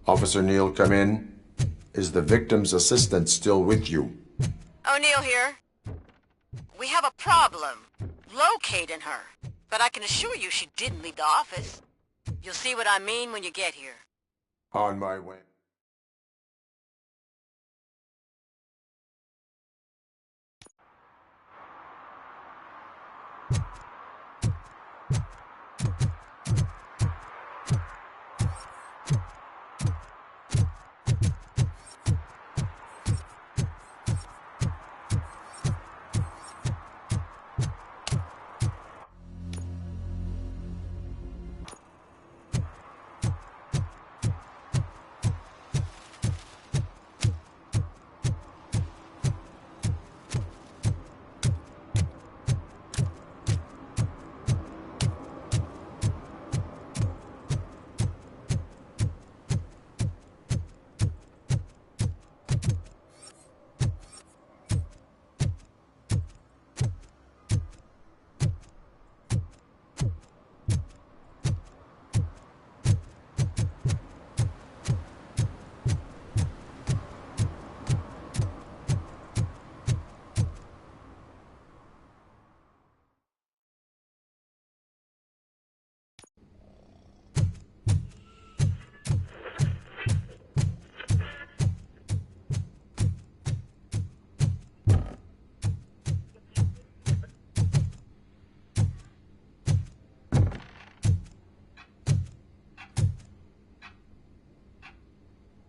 Officer Neal, come in. Is the victim's assistant still with you? O'Neill here. We have a problem locating her, but I can assure you she didn't leave the office. You'll see what I mean when you get here. On my way.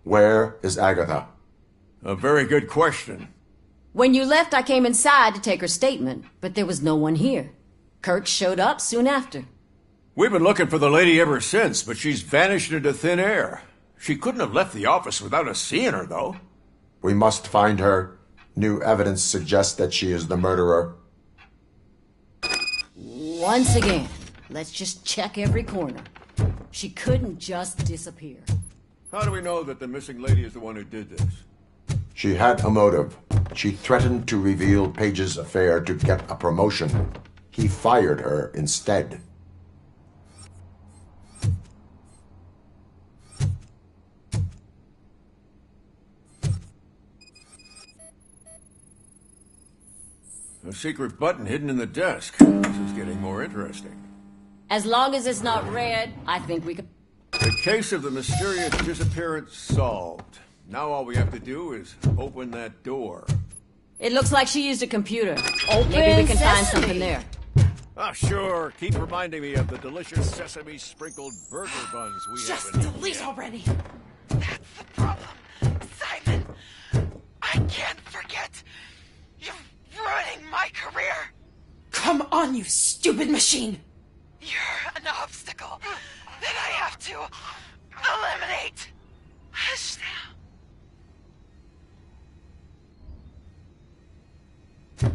Where is Agatha? A very good question. When you left, I came inside to take her statement, but there was no one here. Kirk showed up soon after. We've been looking for the lady ever since, but she's vanished into thin air. She couldn't have left the office without us seeing her, though. We must find her. New evidence suggests that she is the murderer. Once again, let's just check every corner. She couldn't just disappear. How do we know that the missing lady is the one who did this? She had a motive. She threatened to reveal Page's affair to get a promotion. He fired her instead. A secret button hidden in the desk. This is getting more interesting. As long as it's not red, I think we could... The case of the mysterious disappearance solved. Now all we have to do is open that door. It looks like she used a computer. Open Maybe we can find sesame. something there. Ah, sure. Keep reminding me of the delicious sesame-sprinkled burger buns we Just have in delete India. already! That's the problem, Simon. I can't forget. You're ruining my career. Come on, you stupid machine! You're an obstacle that I have to eliminate. Hush now.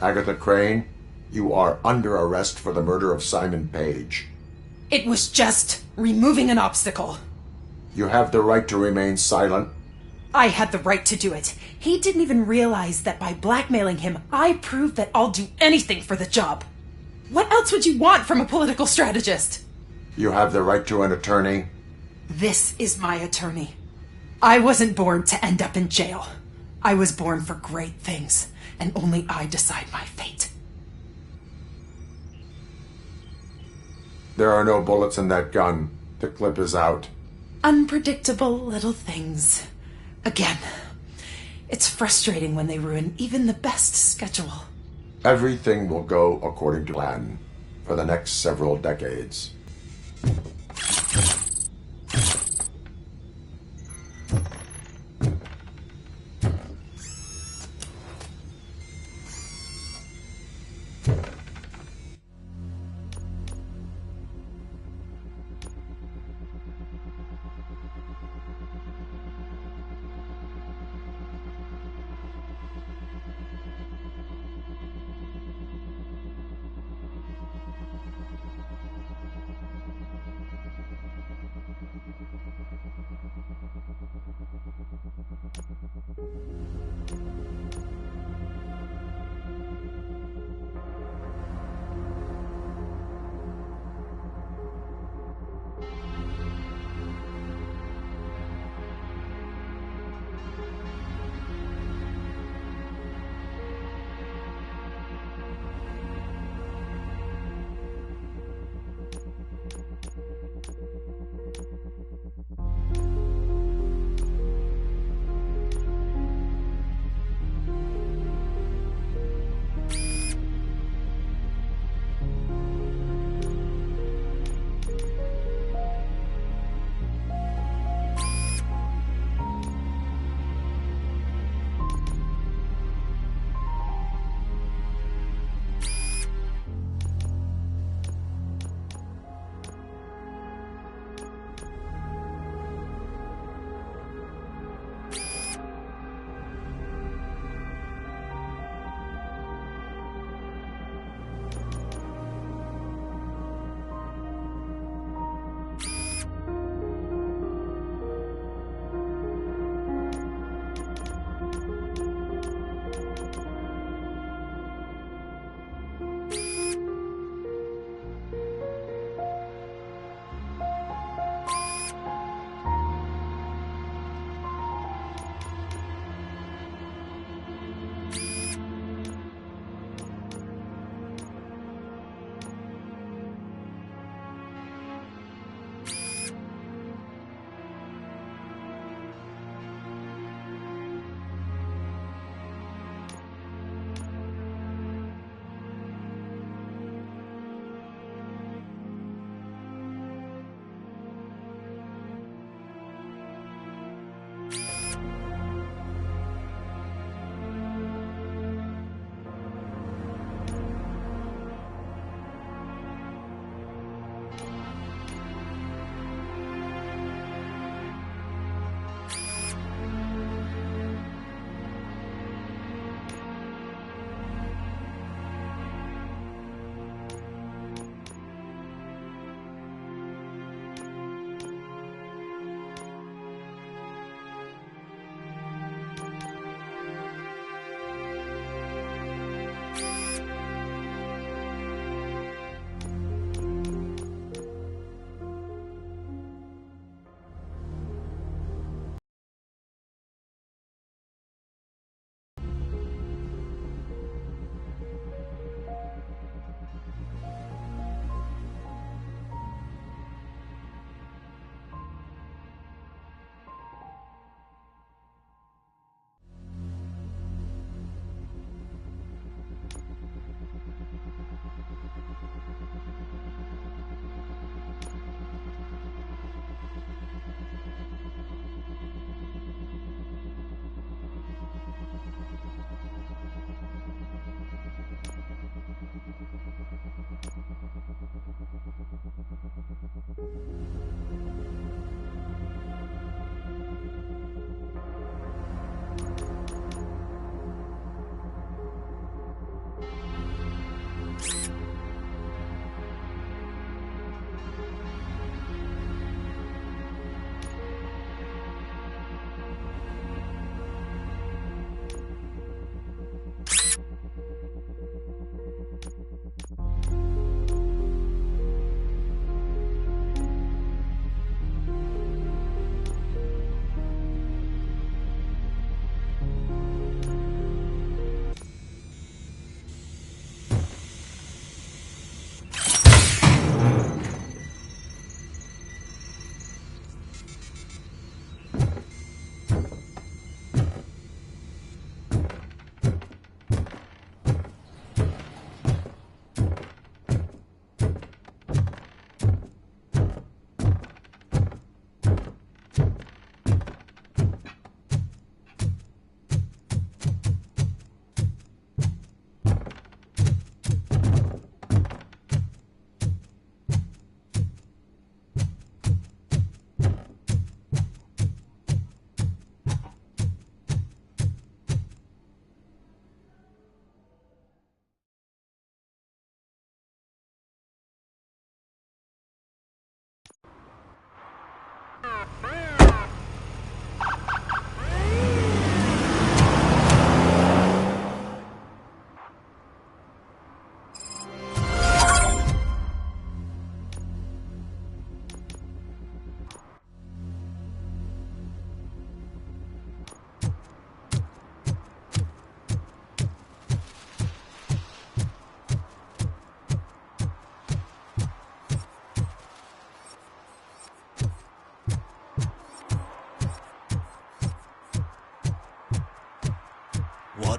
Agatha Crane, you are under arrest for the murder of Simon Page. It was just removing an obstacle. You have the right to remain silent. I had the right to do it. He didn't even realize that by blackmailing him, I proved that I'll do anything for the job. What else would you want from a political strategist? You have the right to an attorney. This is my attorney. I wasn't born to end up in jail. I was born for great things, and only I decide my fate. There are no bullets in that gun. The clip is out. Unpredictable little things. Again, it's frustrating when they ruin even the best schedule. Everything will go according to plan for the next several decades.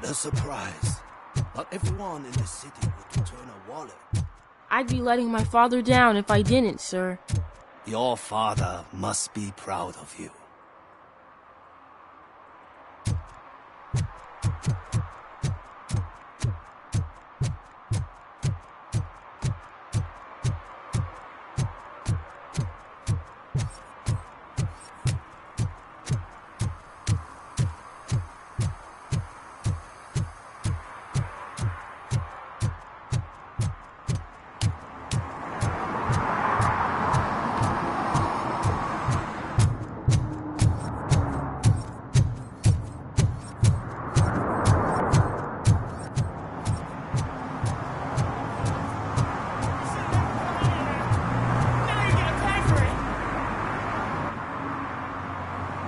What a surprise. Not everyone in the city would return a wallet. I'd be letting my father down if I didn't, sir. Your father must be proud of you.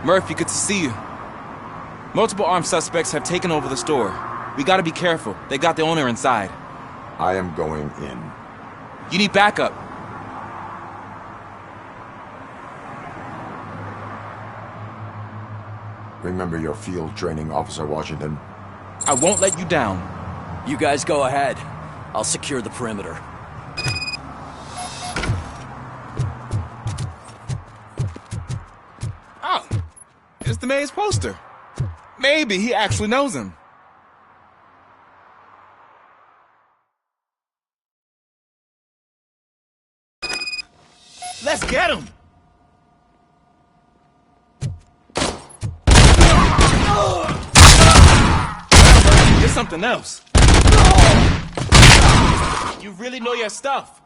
Murphy, good to see you. Multiple armed suspects have taken over the store. We gotta be careful. They got the owner inside. I am going in. You need backup. Remember your field training, Officer Washington. I won't let you down. You guys go ahead. I'll secure the perimeter. Oh, it's the mayor's poster. Maybe he actually knows him. Let's get him! It's something else. You really know your stuff.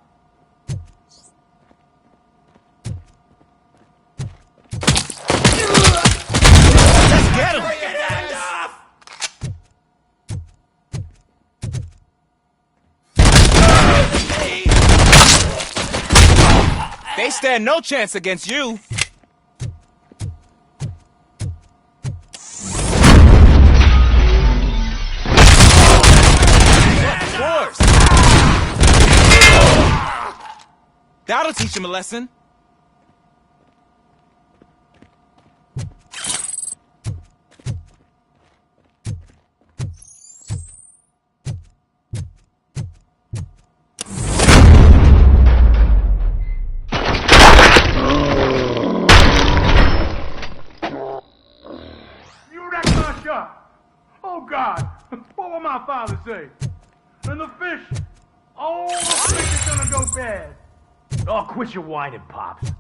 Let's get him! They stand no chance against you. Of course. That'll teach him a lesson. Oh, God, what will my father say? And the fish, oh, the fish is gonna go bad. Oh, quit your whining, Pops.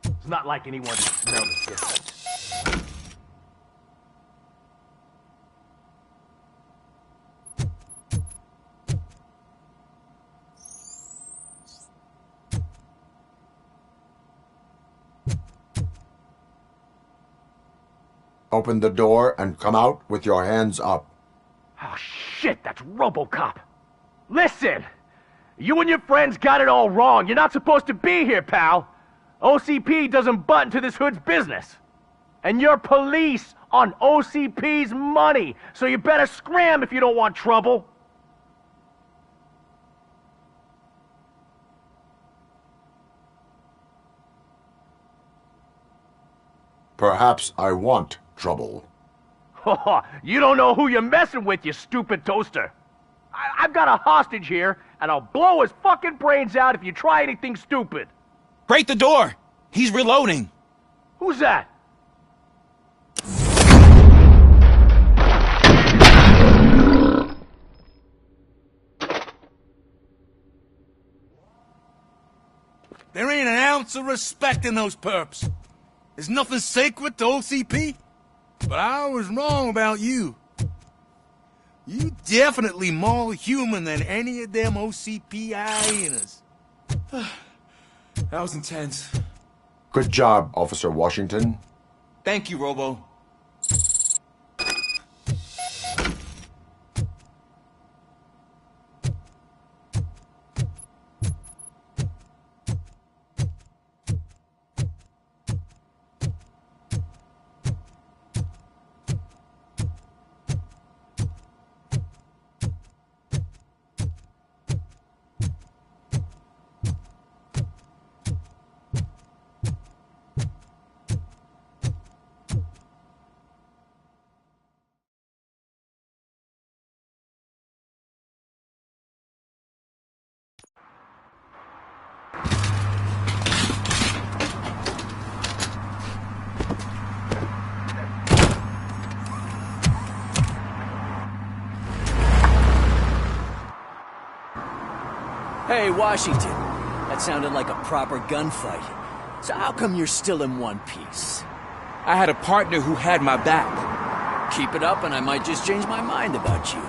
It's not like anyone can smell the difference. Open the door and come out with your hands up. Oh, shit, that's RoboCop. Listen, you and your friends got it all wrong. You're not supposed to be here, pal. OCP doesn't butt into this hood's business. And you're police on OCP's money, so you better scram if you don't want trouble. Perhaps I want trouble. You don't know who you're messing with, you stupid toaster. I've got a hostage here, and I'll blow his fucking brains out if you try anything stupid. Break the door! He's reloading. Who's that? There ain't an ounce of respect in those perps. There's nothing sacred to OCP. But I was wrong about you. You definitely more human than any of them OCP hyenas. That was intense. Good job, Officer Washington. Thank you, Robo. Hey, Washington. That sounded like a proper gunfight. So how come you're still in one piece? I had a partner who had my back. Keep it up and I might just change my mind about you.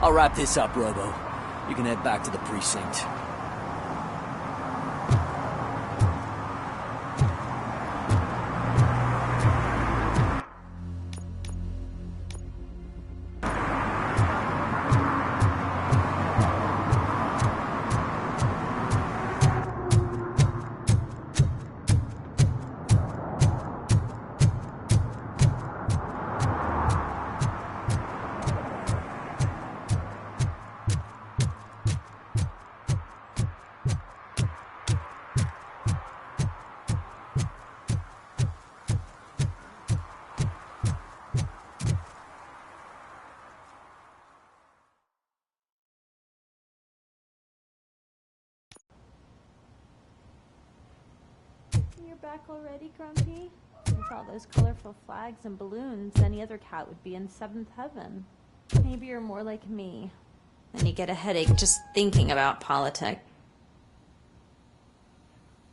I'll wrap this up, Robo. You can head back to the precinct. You're back already, Grumpy? With all those colorful flags and balloons, any other cat would be in seventh heaven. Maybe you're more like me. And you get a headache just thinking about politics.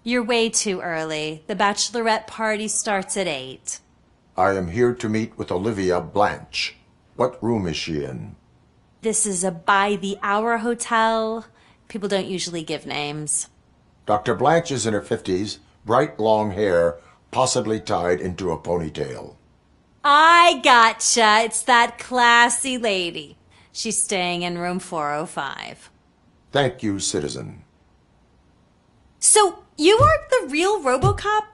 You're way too early. The bachelorette party starts at 8. I am here to meet with Olivia Blanche. What room is she in? This is a by-the-hour hotel. People don't usually give names. Dr. Blanche is in her 50s, bright long hair, possibly tied into a ponytail. I gotcha. It's that classy lady. She's staying in room 405. Thank you, citizen. So, you aren't the real RoboCop?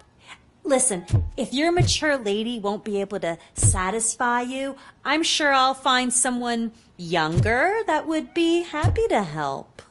Listen, if your mature lady won't be able to satisfy you, I'm sure I'll find someone younger that would be happy to help.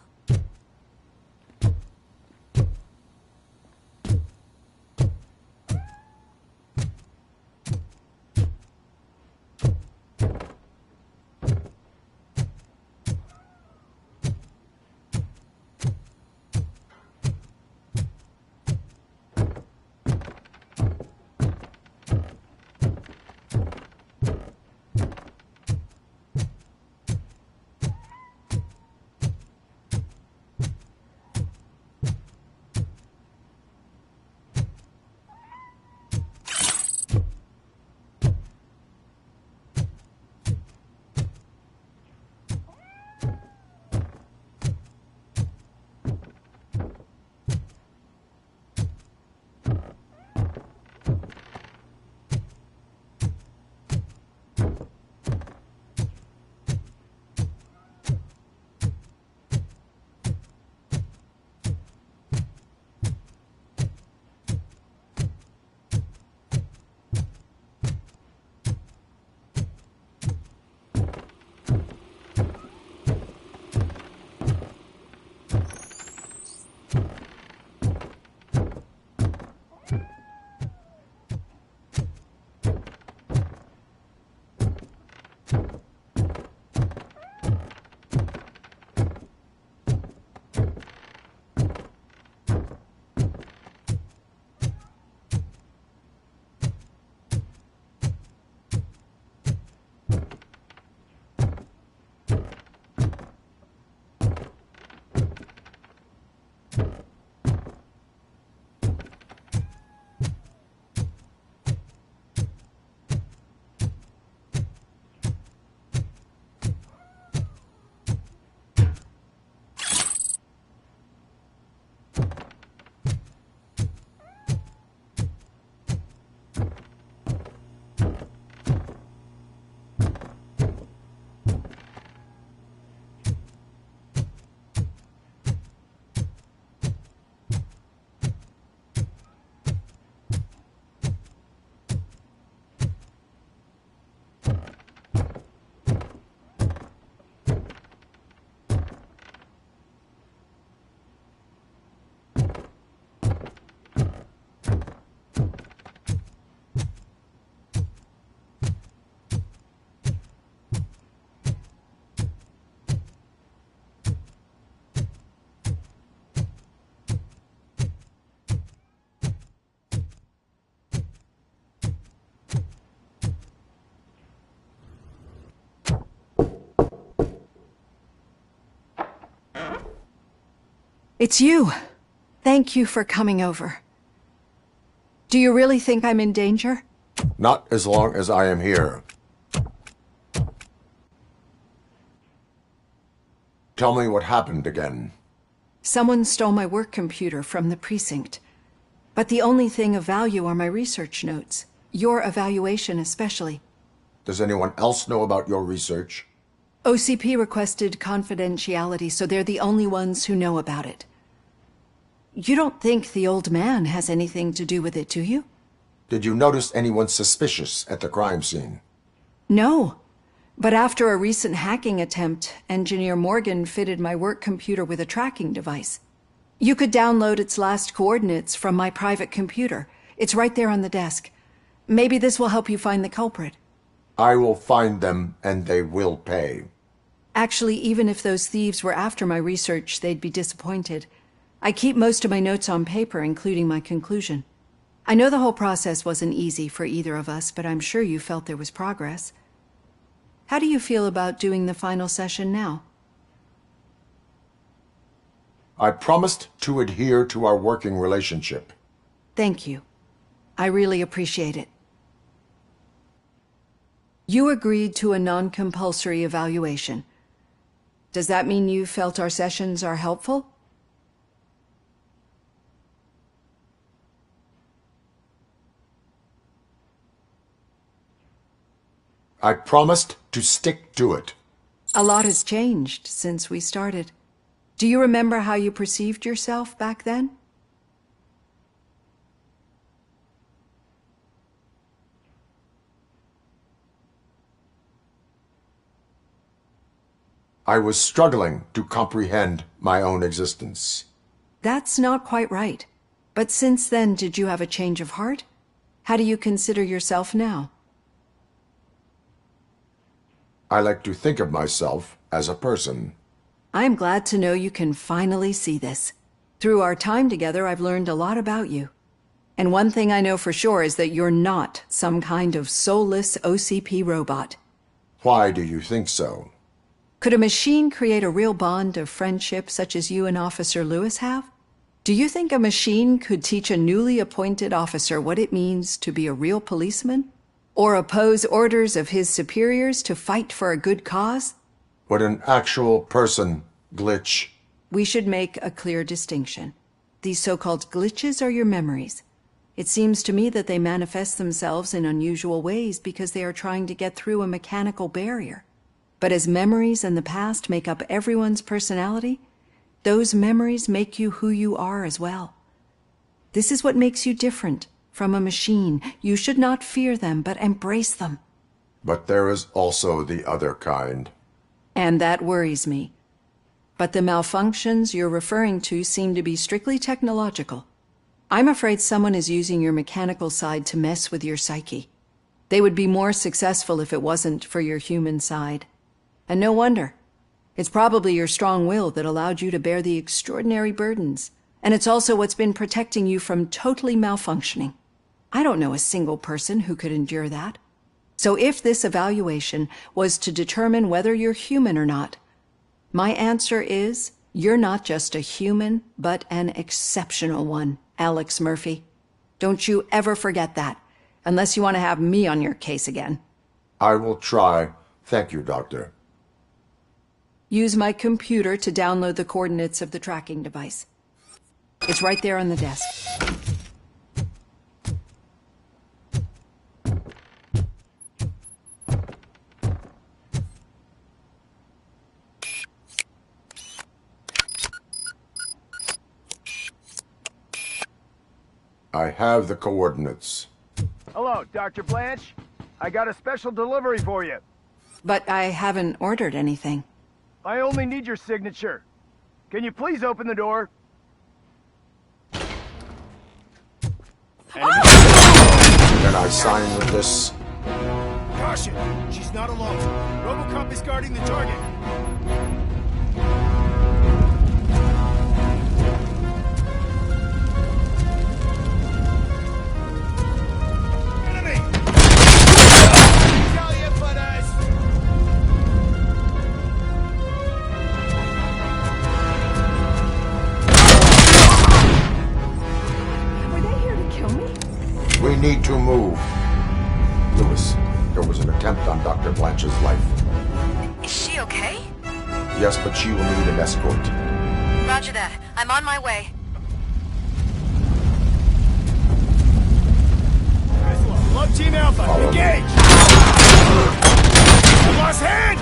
It's you. Thank you for coming over. Do you really think I'm in danger? Not as long as I am here. Tell me what happened again. Someone stole my work computer from the precinct. But the only thing of value are my research notes. Your evaluation especially. Does anyone else know about your research? OCP requested confidentiality, so they're the only ones who know about it. You don't think the old man has anything to do with it, do you? Did you notice anyone suspicious at the crime scene? No. But after a recent hacking attempt, Engineer Morgan fitted my work computer with a tracking device. You could download its last coordinates from my private computer. It's right there on the desk. Maybe this will help you find the culprit. I will find them, and they will pay. Actually, even if those thieves were after my research, they'd be disappointed. I keep most of my notes on paper, including my conclusion. I know the whole process wasn't easy for either of us, but I'm sure you felt there was progress. How do you feel about doing the final session now? I promised to adhere to our working relationship. Thank you. I really appreciate it. You agreed to a non-compulsory evaluation. Does that mean you felt our sessions are helpful? I promised to stick to it. A lot has changed since we started. Do you remember how you perceived yourself back then? I was struggling to comprehend my own existence. That's not quite right. But since then, did you have a change of heart? How do you consider yourself now? I like to think of myself as a person. I'm glad to know you can finally see this. Through our time together, I've learned a lot about you. And one thing I know for sure is that you're not some kind of soulless OCP robot. Why do you think so? Could a machine create a real bond of friendship such as you and Officer Lewis have? Do you think a machine could teach a newly appointed officer what it means to be a real policeman? Or oppose orders of his superiors to fight for a good cause? Would an actual person glitch? We should make a clear distinction. These so-called glitches are your memories. It seems to me that they manifest themselves in unusual ways because they are trying to get through a mechanical barrier. But as memories in the past make up everyone's personality, those memories make you who you are as well. This is what makes you different from a machine. You should not fear them, but embrace them. But there is also the other kind. And that worries me. But the malfunctions you're referring to seem to be strictly technological. I'm afraid someone is using your mechanical side to mess with your psyche. They would be more successful if it wasn't for your human side. And no wonder. It's probably your strong will that allowed you to bear the extraordinary burdens. And it's also what's been protecting you from totally malfunctioning. I don't know a single person who could endure that. So if this evaluation was to determine whether you're human or not, my answer is you're not just a human, but an exceptional one, Alex Murphy. Don't you ever forget that, unless you want to have me on your case again. I will try. Thank you, Doctor. Use my computer to download the coordinates of the tracking device. It's right there on the desk. I have the coordinates. Hello, Dr. Blanche. I got a special delivery for you. But I haven't ordered anything. I only need your signature. Can you please open the door? Can I sign with this? Caution! She's not alone. RoboCop is guarding the target. We need to move. Lewis, there was an attempt on Dr. Blanche's life. Is she okay? Yes, but she will need an escort. Roger that. I'm on my way. Love Team Alpha, Follow. engage! I lost hand!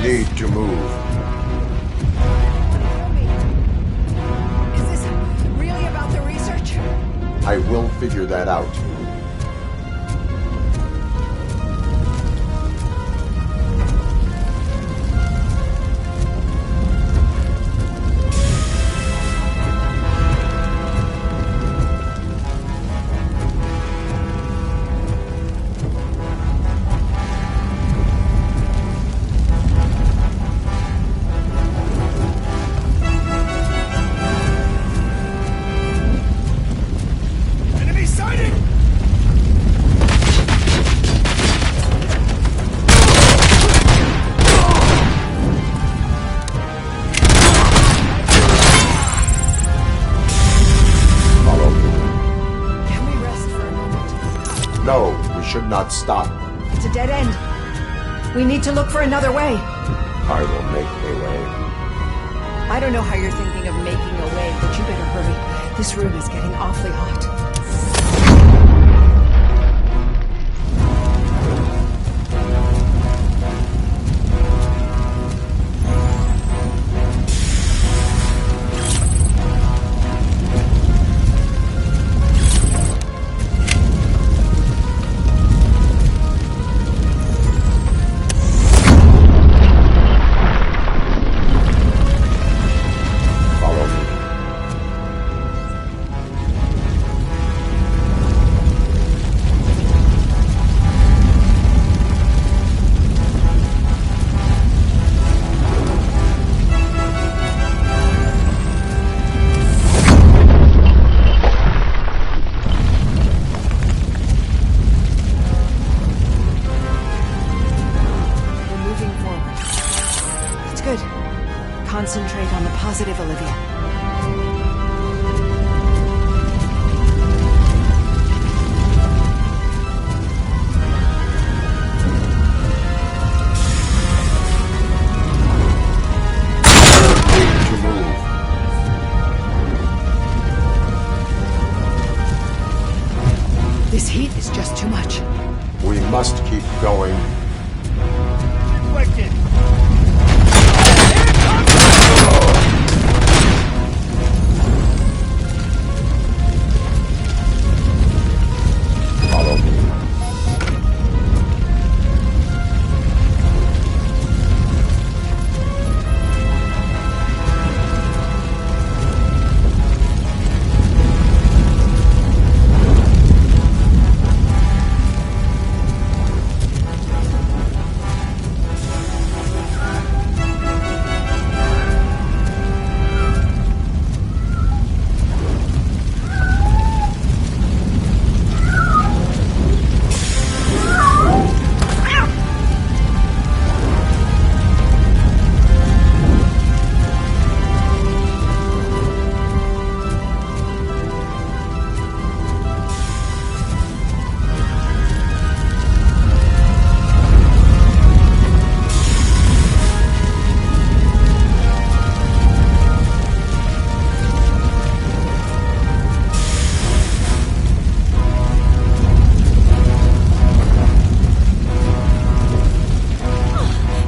Need to move. Is this really about the research? I will figure that out. Enemy sighted! Follow me. Can we rest for a moment? No, we should not stop. It's a dead end. We need to look for another way. I will make a way. I don't know how you're thinking of making a way, but you better hurry. This room is getting awfully hot. Follow me. We're moving forward. It's good. Concentrate on the positive, Olivia. Need to move. This heat is just too much. We must keep going. Deflected! Follow me.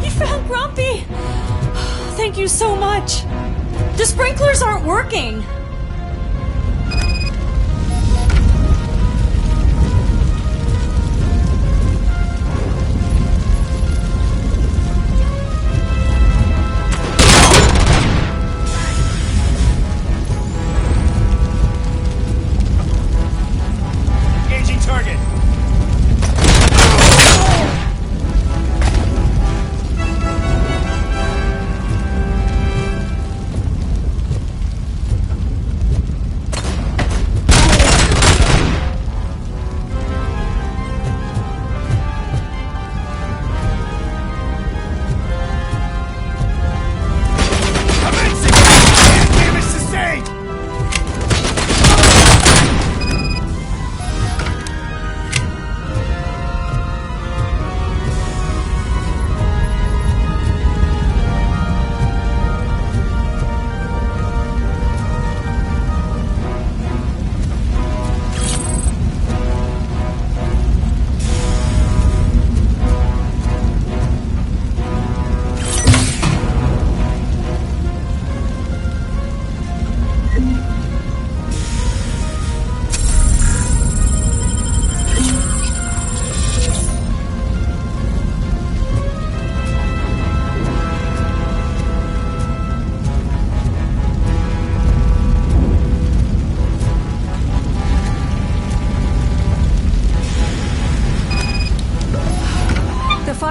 You found Grumpy! Thank you so much. The sprinklers aren't working. Engaging target!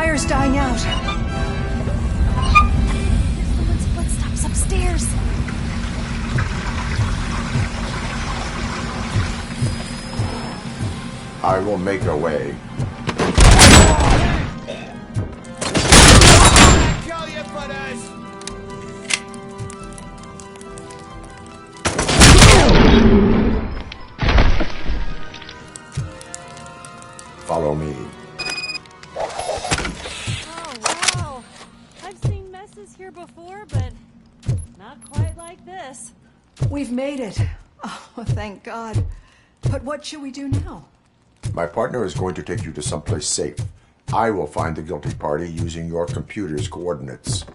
fire's dying out. Someone's footsteps upstairs. I will make a way. Kill you for this! Follow me. Oh, wow. I've seen messes here before, but not quite like this. We've made it. Oh, thank God. But what should we do now? My partner is going to take you to someplace safe. I will find the guilty party using your computer's coordinates.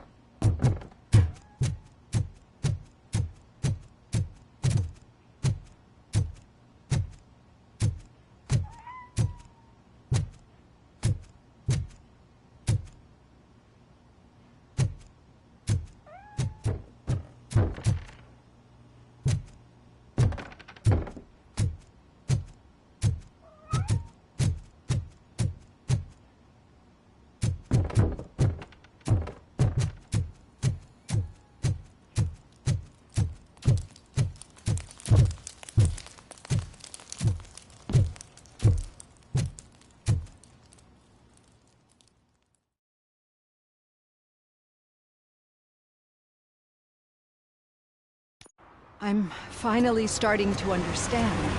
I'm finally starting to understand.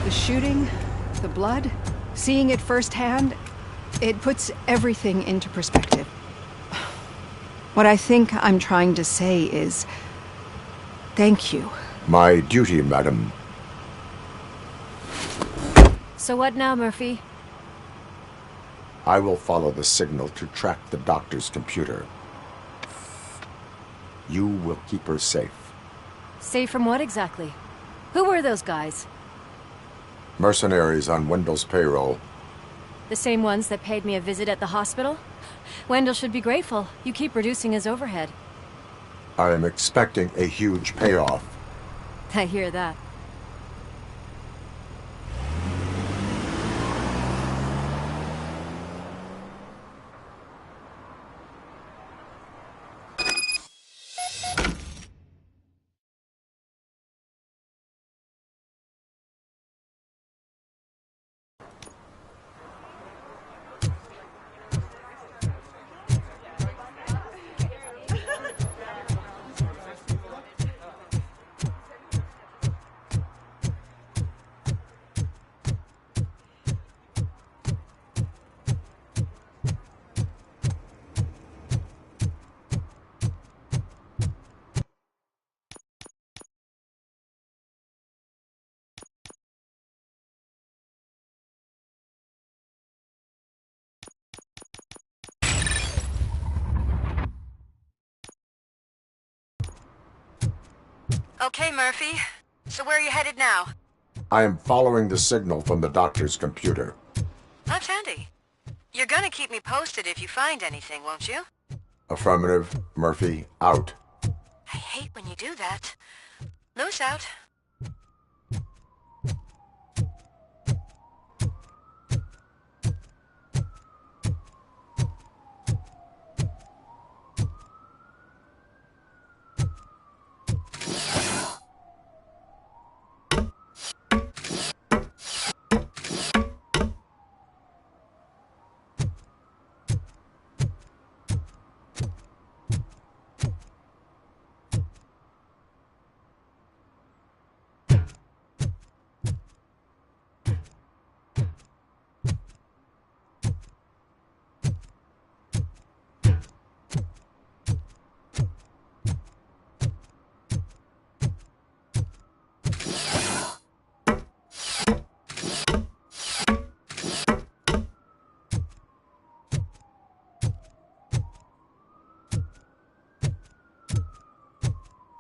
The shooting, the blood, seeing it firsthand, it puts everything into perspective. What I think I'm trying to say is, thank you. My duty, madam. So what now, Murphy? I will follow the signal to track the doctor's computer. You will keep her safe. Safe from what exactly? Who were those guys? Mercenaries on Wendell's payroll. The same ones that paid me a visit at the hospital? Wendell should be grateful. You keep reducing his overhead. I am expecting a huge payoff. I hear that. Okay, Murphy. So where are you headed now? I am following the signal from the doctor's computer. That's handy. You're gonna keep me posted if you find anything, won't you? Affirmative. Murphy, out. I hate when you do that. Loose out.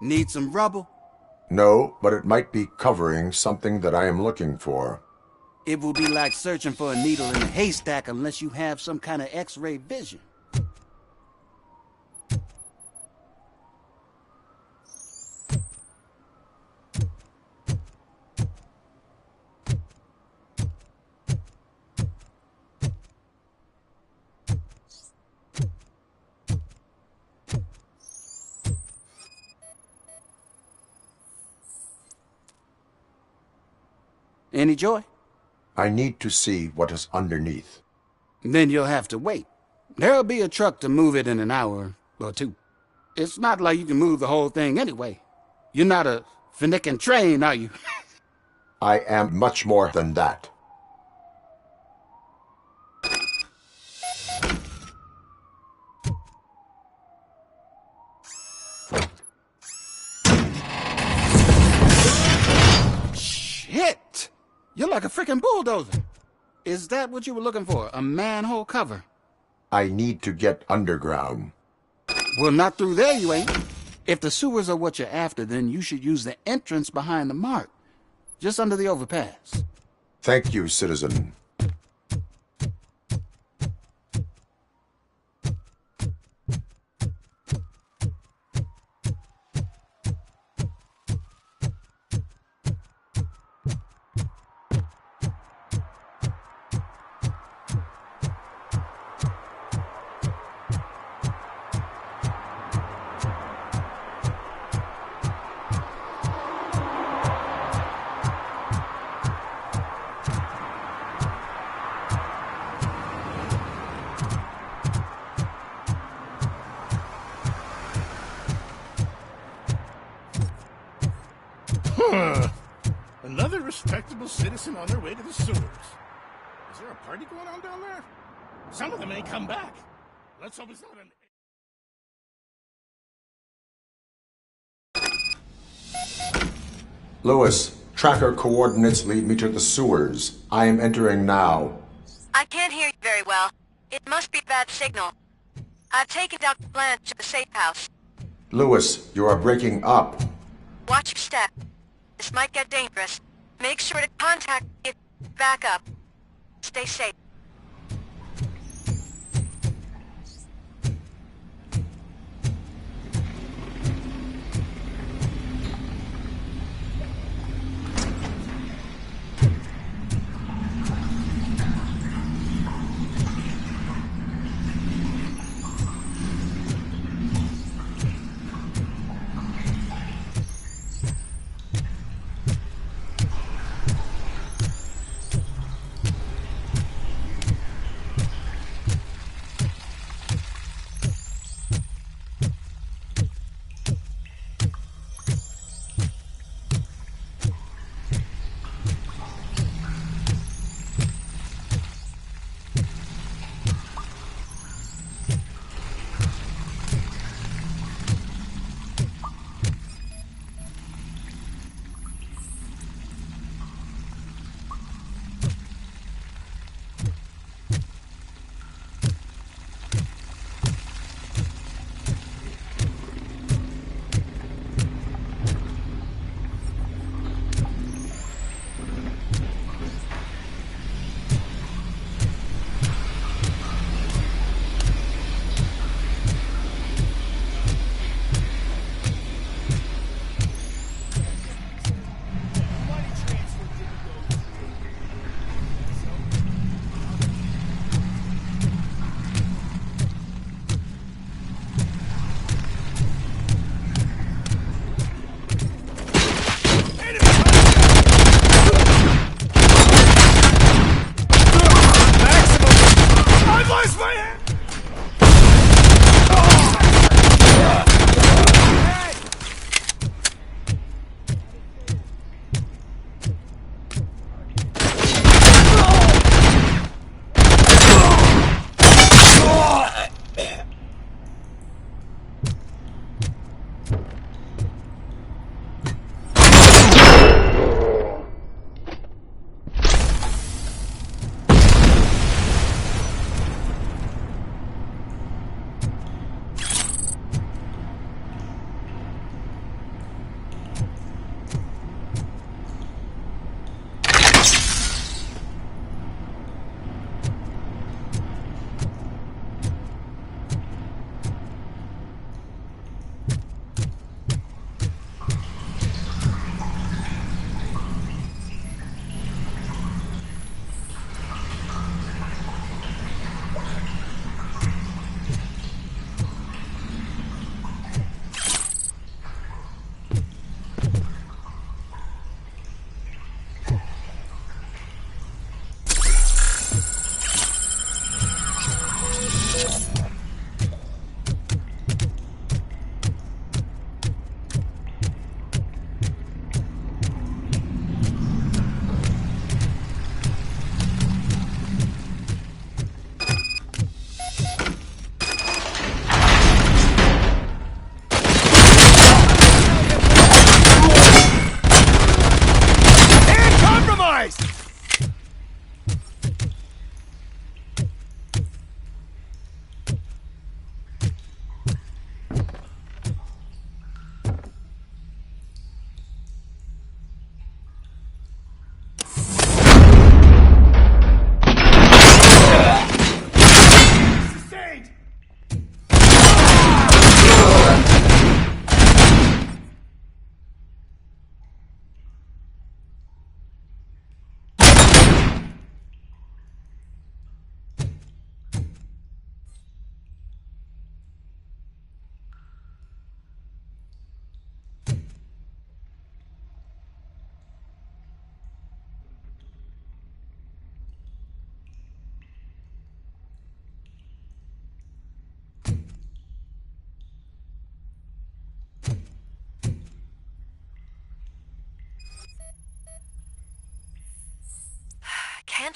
Need some rubble? No, but it might be covering something that I am looking for. It will be like searching for a needle in a haystack unless you have some kind of X-ray vision. Any joy? I need to see what is underneath. Then you'll have to wait. There'll be a truck to move it in an hour or two. It's not like you can move the whole thing anyway. You're not a finicking train, are you? I am much more than that. Shit! You're like a freaking bulldozer. Is that what you were looking for? A manhole cover? I need to get underground. Well, not through there, you ain't. If the sewers are what you're after, then you should use the entrance behind the mark. Just under the overpass. Thank you, citizen. Another respectable citizen on their way to the sewers. Is there a party going on down there? Some of them ain't come back. Let's hope it's not an... Lewis, tracker coordinates lead me to the sewers. I am entering now. I can't hear you very well. It must be a bad signal. I've taken Dr. Blanche to the safe house. Lewis, you are breaking up. Watch your step. This might get dangerous. Make sure to contact me if you back up. Stay safe.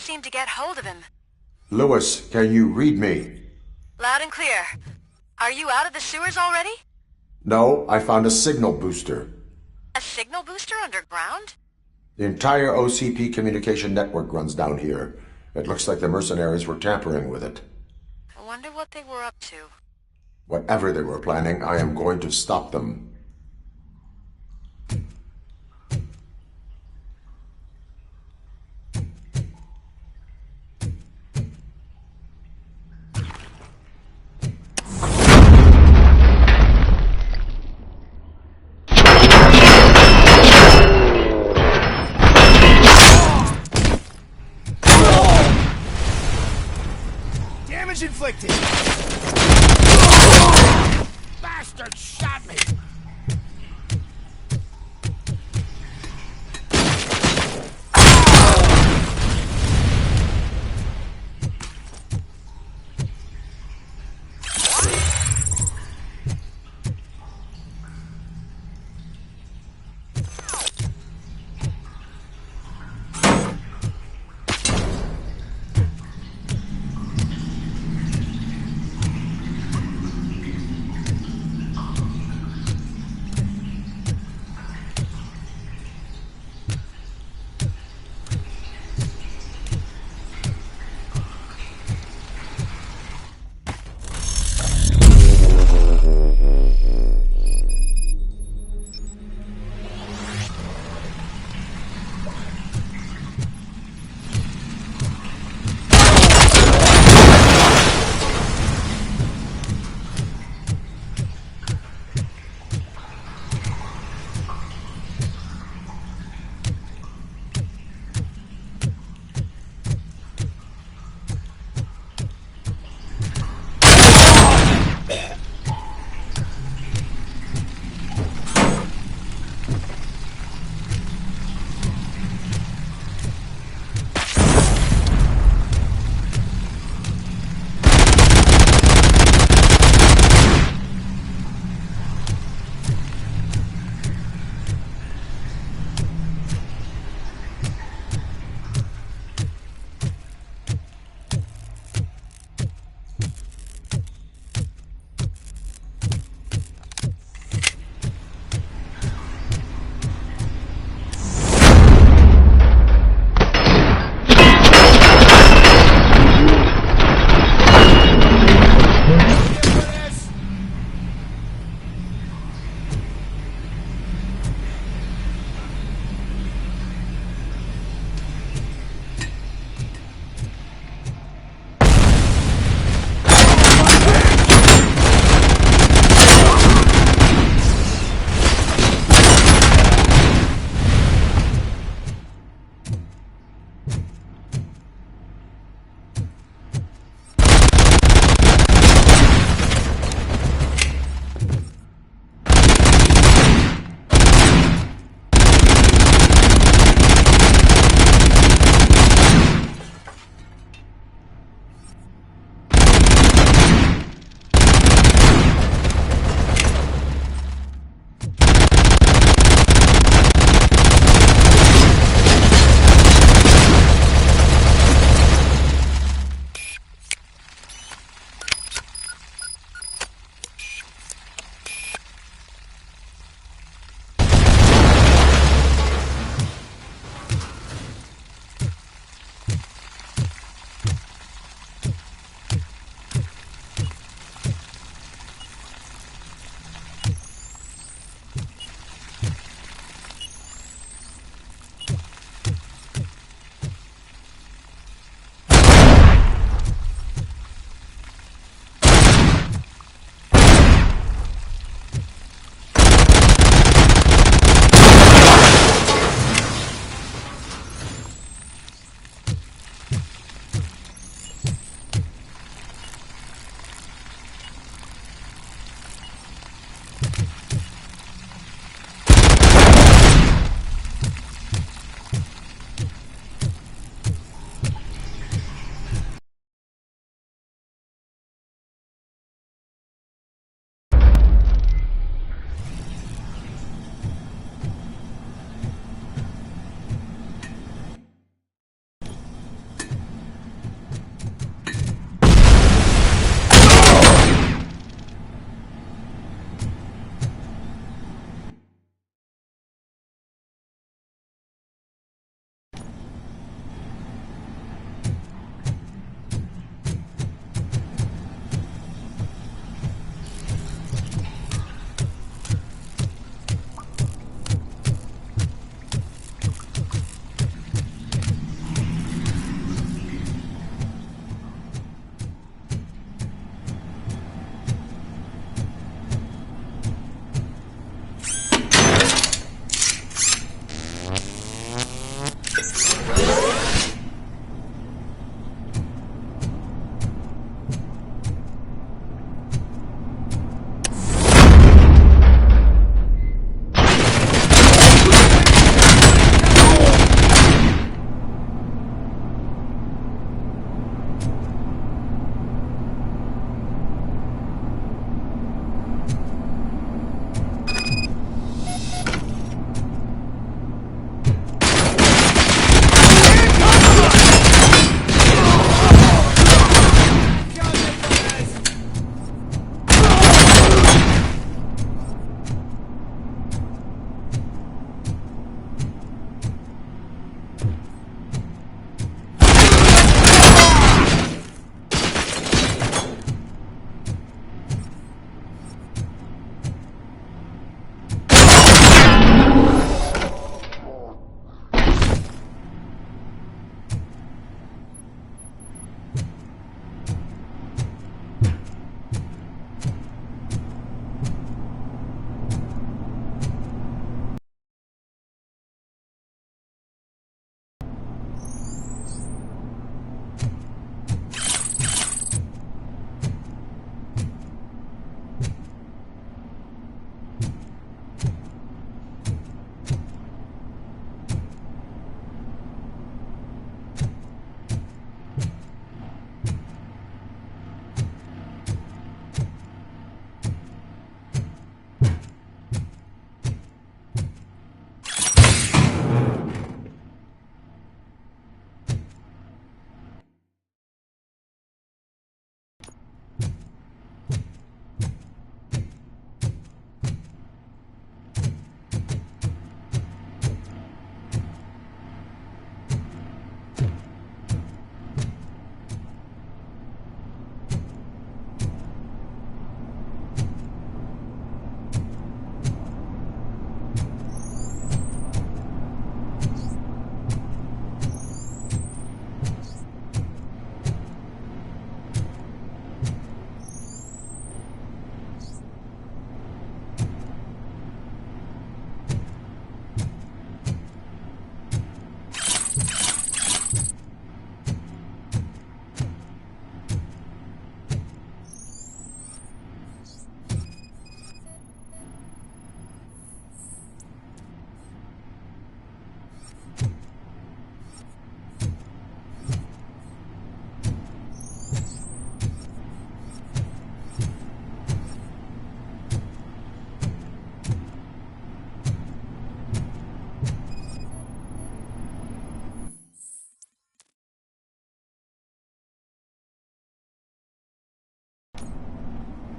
seem to get hold of him. Lewis, can you read me? Loud and clear. Are you out of the sewers already? No, I found a signal booster. A signal booster underground? The entire OCP communication network runs down here. It looks like the mercenaries were tampering with it. I wonder what they were up to. Whatever they were planning, I am going to stop them. Damage inflicted! Bastard shot me!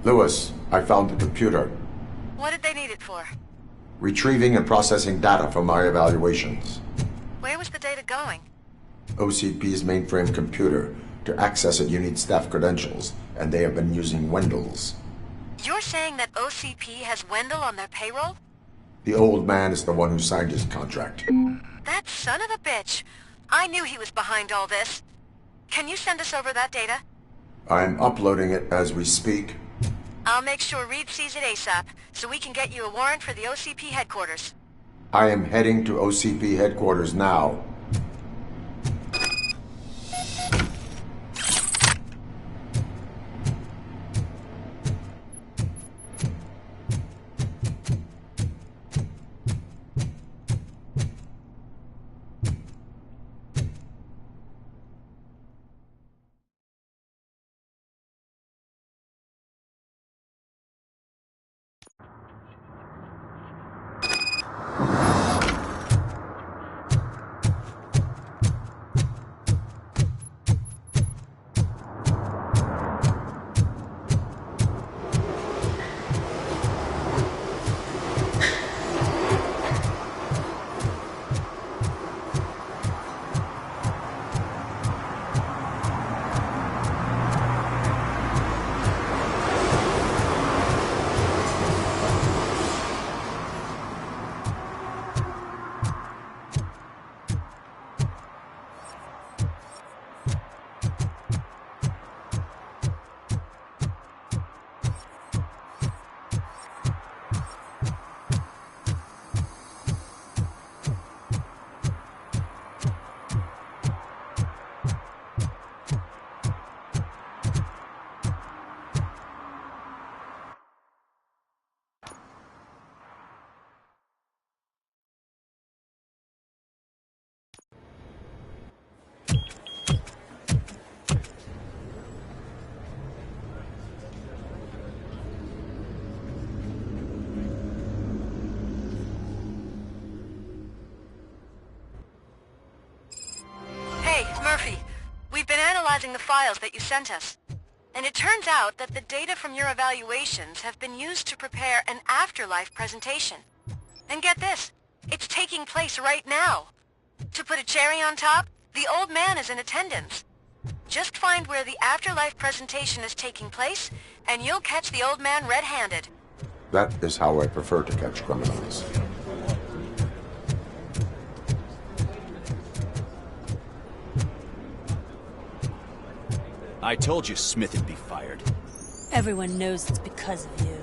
Lewis, I found the computer. What did they need it for? Retrieving and processing data from my evaluations. Where was the data going? OCP's mainframe computer. To access it, you need staff credentials, and they have been using Wendell's. You're saying that OCP has Wendell on their payroll? The old man is the one who signed his contract. That son of a bitch. I knew he was behind all this. Can you send us over that data? I'm uploading it as we speak. I'll make sure Reed sees it ASAP, so we can get you a warrant for the OCP headquarters. I am heading to OCP headquarters now. Murphy, we've been analyzing the files that you sent us. And it turns out that the data from your evaluations have been used to prepare an afterlife presentation. And get this, it's taking place right now. To put a cherry on top, the old man is in attendance. Just find where the afterlife presentation is taking place, and you'll catch the old man red-handed. That is how I prefer to catch criminals. I told you Smith'd be fired. Everyone knows it's because of you.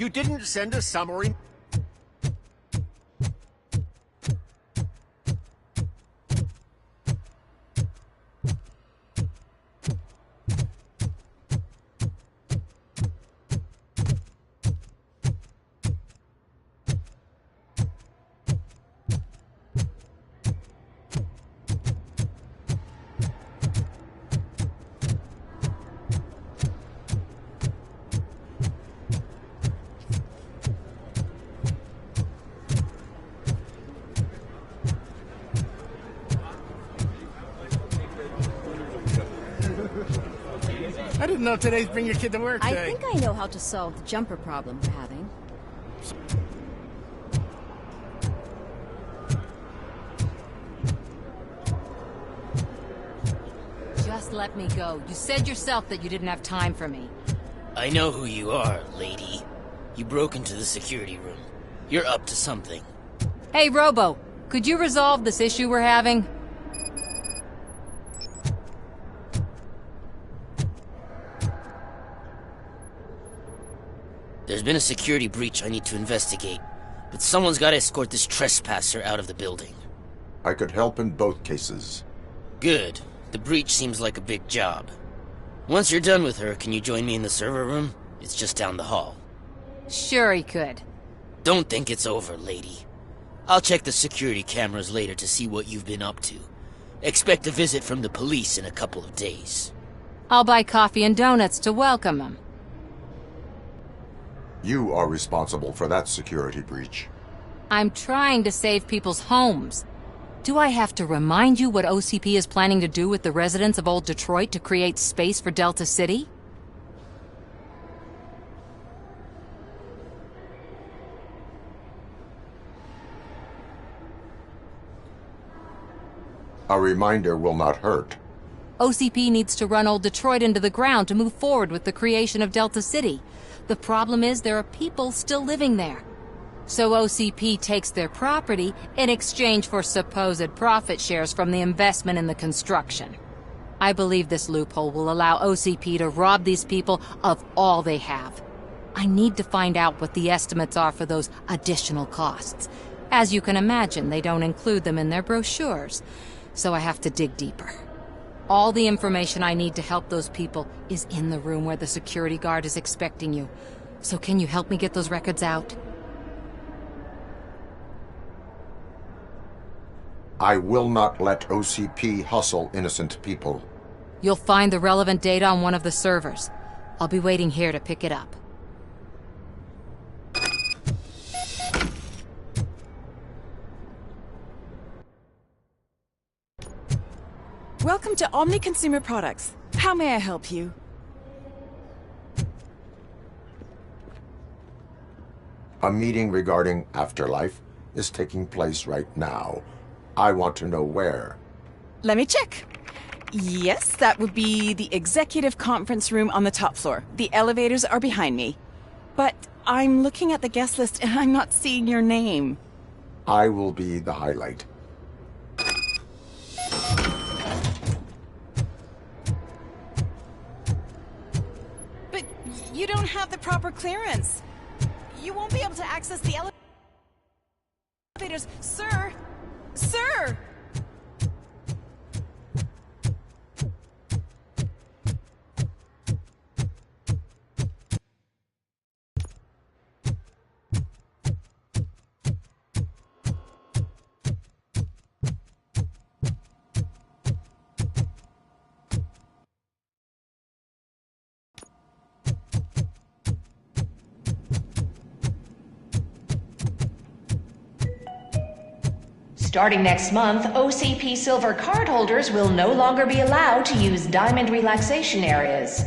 You didn't send a summary? I didn't know today's Bring Your Kid to Work I day. think I know how to solve the jumper problem we're having. Just let me go. You said yourself that you didn't have time for me. I know who you are, lady. You broke into the security room. You're up to something. Hey, Robo, could you resolve this issue we're having? There's been a security breach I need to investigate, but someone's got to escort this trespasser out of the building. I could help in both cases. Good. The breach seems like a big job. Once you're done with her, can you join me in the server room? It's just down the hall. Sure he could. Don't think it's over, lady. I'll check the security cameras later to see what you've been up to. Expect a visit from the police in a couple of days. I'll buy coffee and donuts to welcome him. You are responsible for that security breach. I'm trying to save people's homes. Do I have to remind you what OCP is planning to do with the residents of Old Detroit to create space for Delta City? A reminder will not hurt. OCP needs to run Old Detroit into the ground to move forward with the creation of Delta City. The problem is there are people still living there. So OCP takes their property in exchange for supposed profit shares from the investment in the construction. I believe this loophole will allow OCP to rob these people of all they have. I need to find out what the estimates are for those additional costs. As you can imagine, they don't include them in their brochures, so I have to dig deeper. All the information I need to help those people is in the room where the security guard is expecting you. So can you help me get those records out? I will not let OCP hustle innocent people. You'll find the relevant data on one of the servers. I'll be waiting here to pick it up. Welcome to Omni Consumer Products. How may I help you? A meeting regarding afterlife is taking place right now. I want to know where. Let me check. Yes, that would be the executive conference room on the top floor. The elevators are behind me. But I'm looking at the guest list and I'm not seeing your name. I will be the highlight. But you don't have the proper clearance. You won't be able to access the elevators. Sir! Sir! Starting next month, OCP Silver cardholders will no longer be allowed to use Diamond relaxation areas.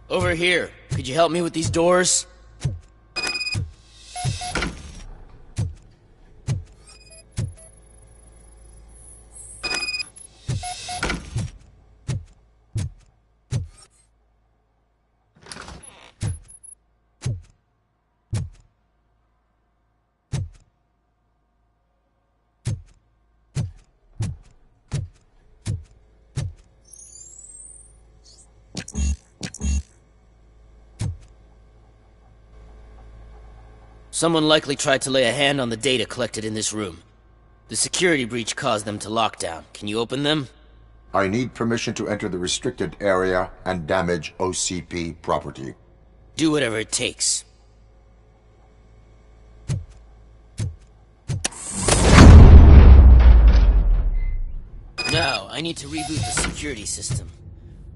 Over here. Could you help me with these doors? Someone likely tried to lay a hand on the data collected in this room. The security breach caused them to lock down. Can you open them? I need permission to enter the restricted area and damage OCP property. Do whatever it takes. Now, I need to reboot the security system.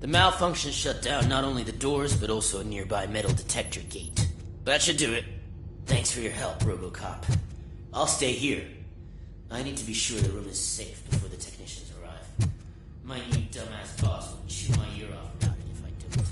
The malfunction shut down not only the doors, but also a nearby metal detector gate. That should do it. Thanks for your help, RoboCop. I'll stay here. I need to be sure the room is safe before the technicians arrive. My new dumbass boss will chew my ear off about it if I don't.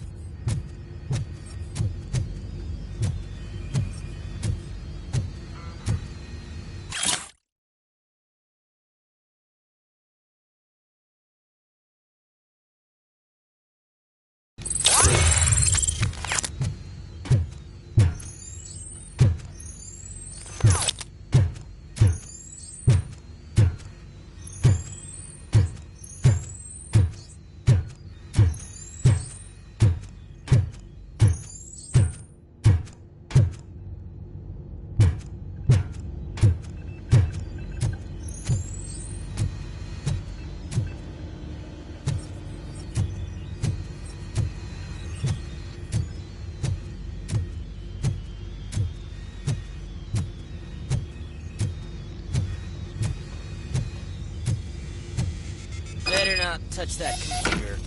not touch that computer.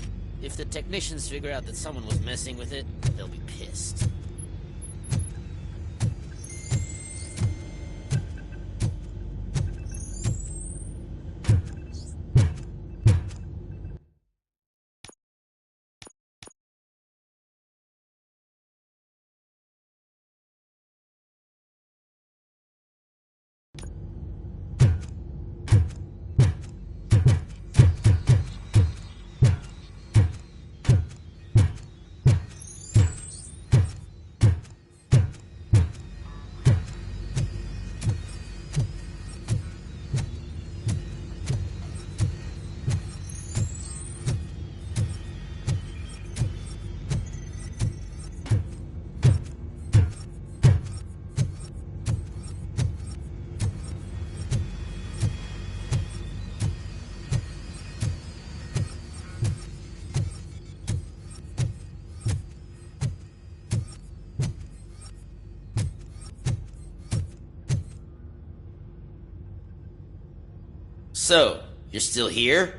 If the technicians figure out that someone was messing with it, they'll be pissed. So, you're still here?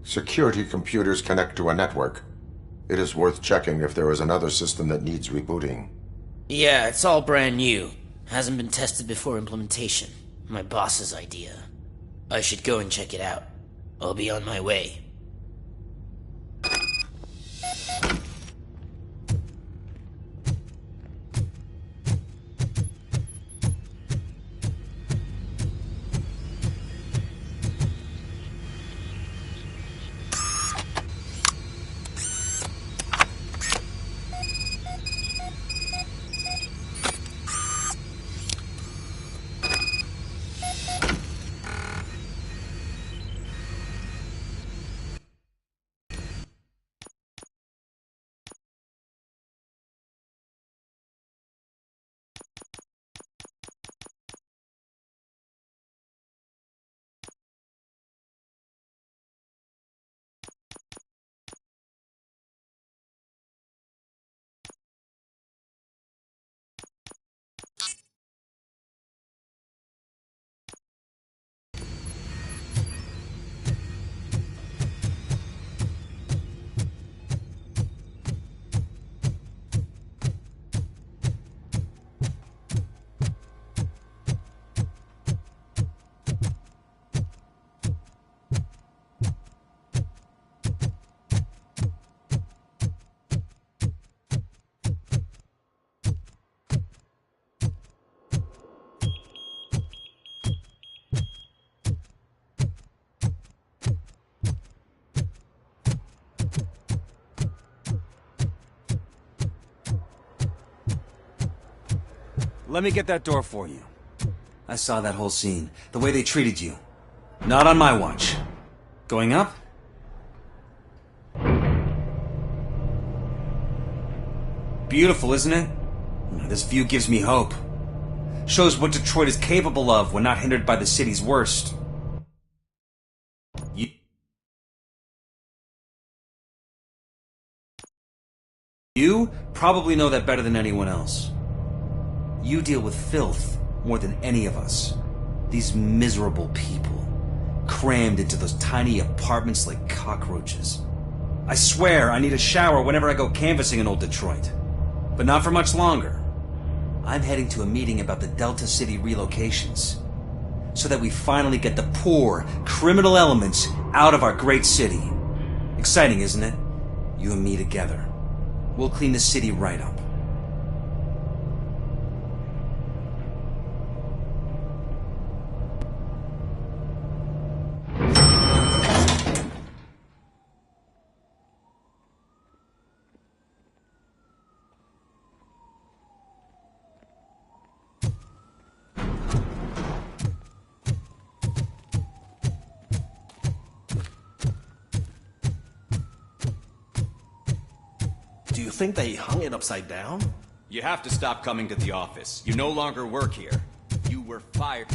Security computers connect to a network. It is worth checking if there is another system that needs rebooting. Yeah, it's all brand new. Hasn't been tested before implementation. My boss's idea. I should go and check it out. I'll be on my way. Let me get that door for you. I saw that whole scene. The way they treated you. Not on my watch. Going up? Beautiful, isn't it? This view gives me hope. Shows what Detroit is capable of when not hindered by the city's worst. You probably know that better than anyone else. You deal with filth more than any of us. These miserable people, crammed into those tiny apartments like cockroaches. I swear I need a shower whenever I go canvassing in old Detroit. But not for much longer. I'm heading to a meeting about the Delta City relocations, so that we finally get the poor, criminal elements out of our great city. Exciting, isn't it? You and me together. We'll clean the city right up. Do you think they hung it upside down? You have to stop coming to the office. You no longer work here. You were fired.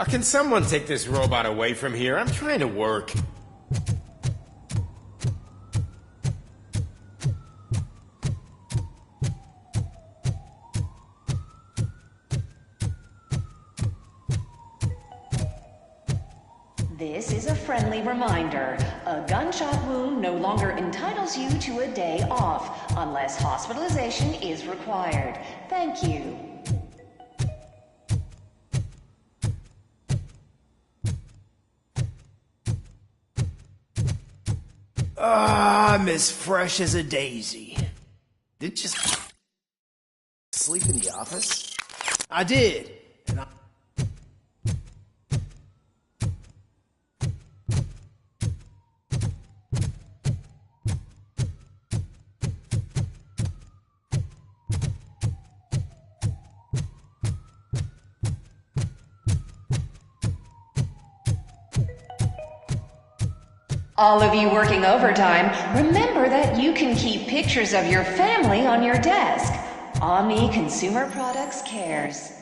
Can someone take this robot away from here? I'm trying to work. This is a friendly reminder. A gunshot wound no longer entitles you to a day off, unless hospitalization is required. Thank you. I'm as fresh as a daisy. Did you sleep in the office? I did. And All of you working overtime, remember that you can keep pictures of your family on your desk. Omni Consumer Products cares.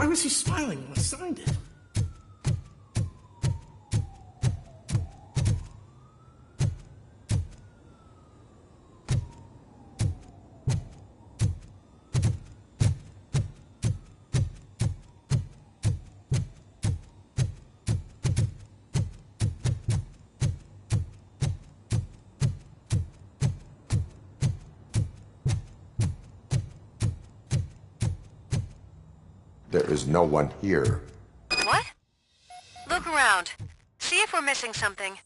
why was he smiling when I signed it? There is no one here. What? Look around. See if we're missing something.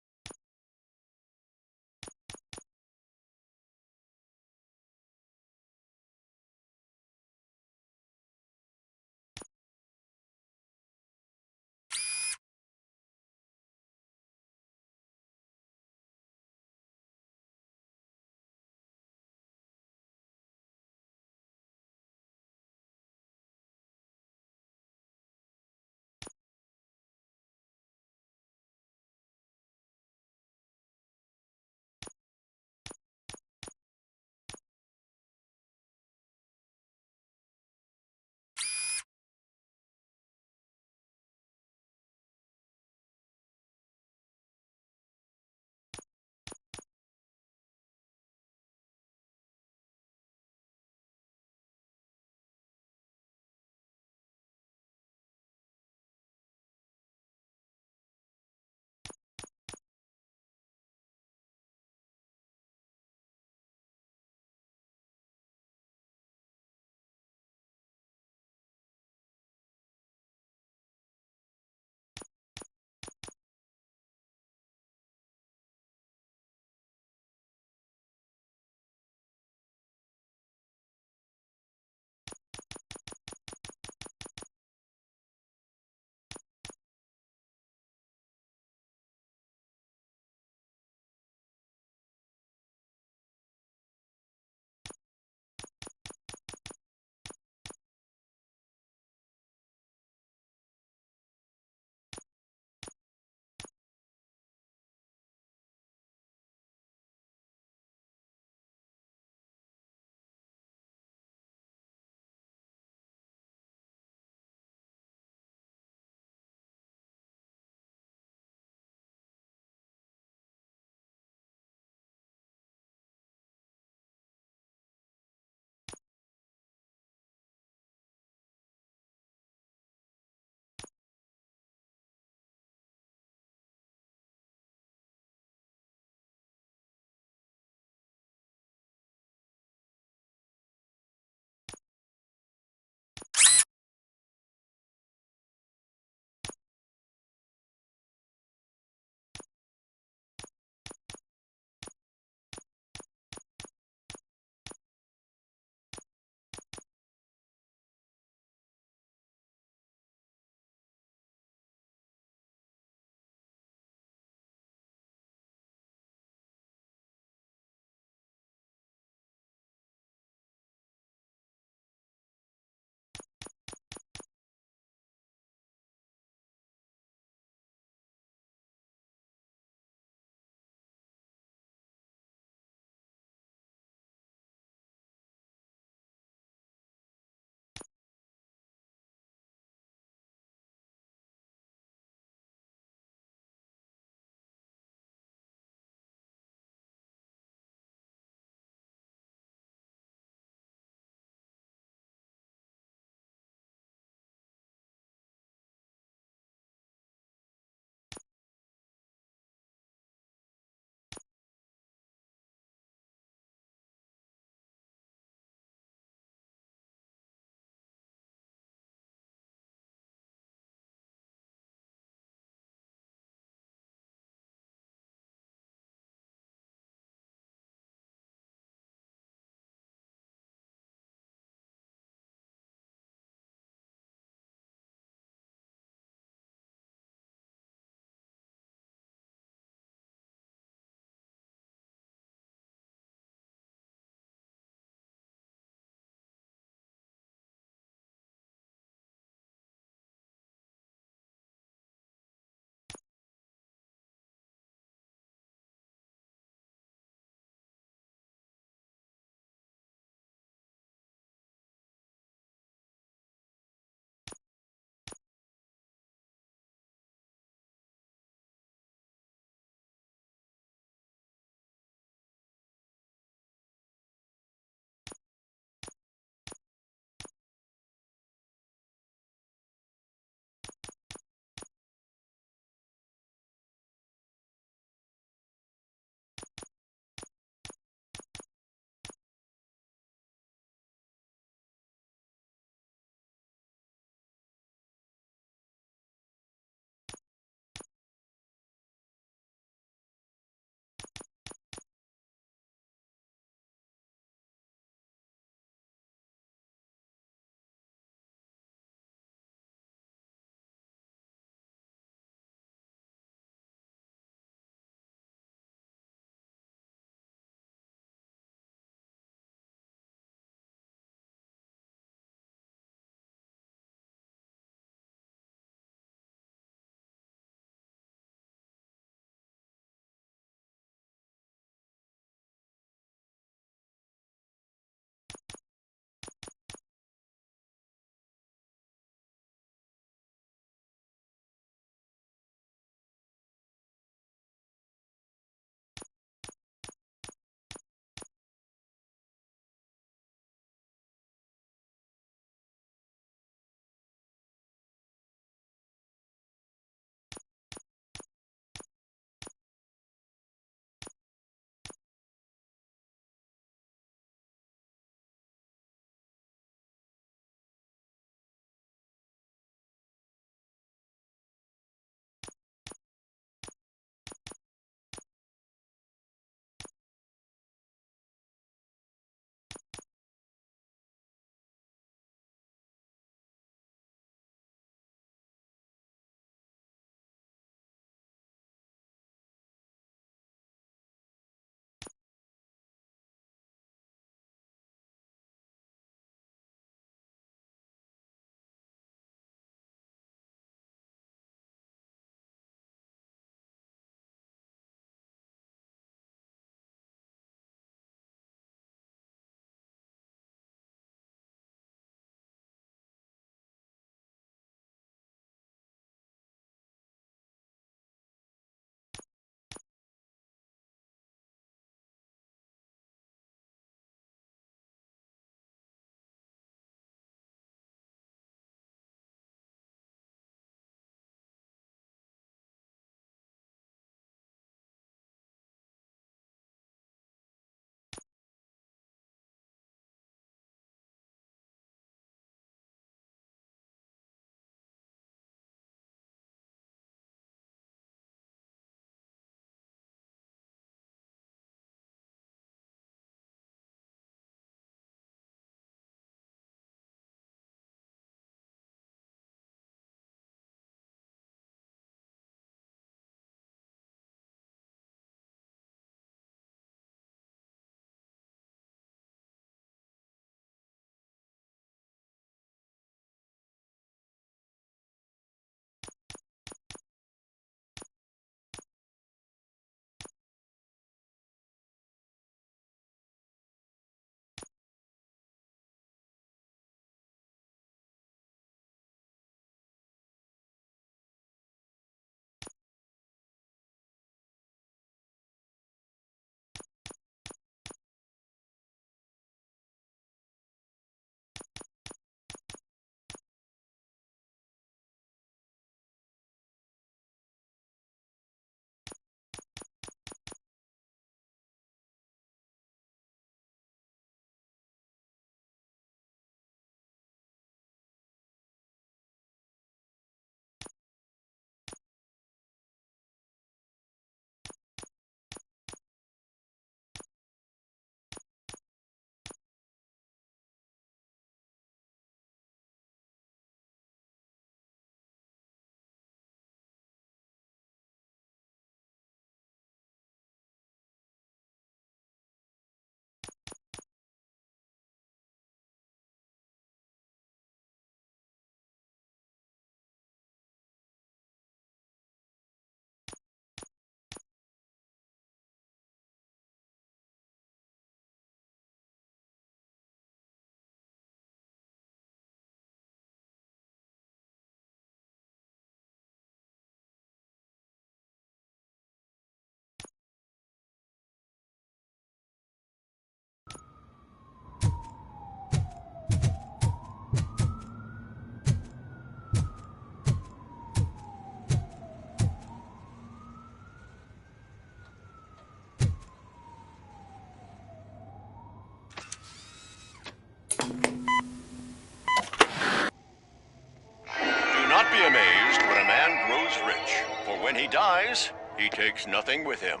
he takes nothing with him.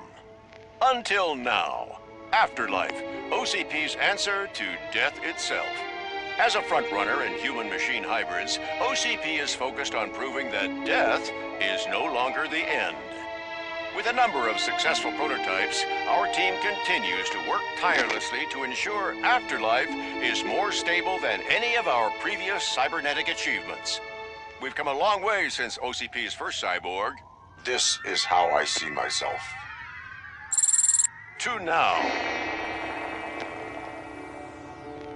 Until now. Afterlife, OCP's answer to death itself. As a frontrunner in human-machine hybrids, OCP is focused on proving that death is no longer the end. With a number of successful prototypes, our team continues to work tirelessly to ensure Afterlife is more stable than any of our previous cybernetic achievements. We've come a long way since OCP's first cyborg. This is how I see myself. To now.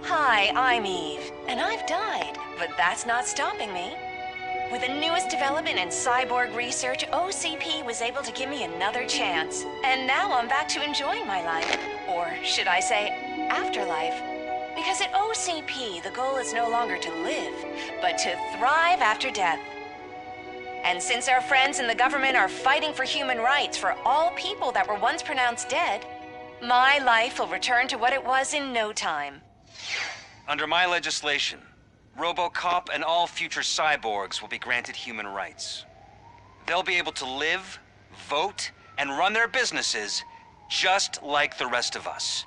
Hi, I'm Eve, and I've died, but that's not stopping me. With the newest development in cyborg research, OCP was able to give me another chance. And now I'm back to enjoying my life. Or should I say, afterlife. Because at OCP, the goal is no longer to live, but to thrive after death. And since our friends in the government are fighting for human rights for all people that were once pronounced dead, my life will return to what it was in no time. Under my legislation, RoboCop and all future cyborgs will be granted human rights. They'll be able to live, vote, and run their businesses just like the rest of us.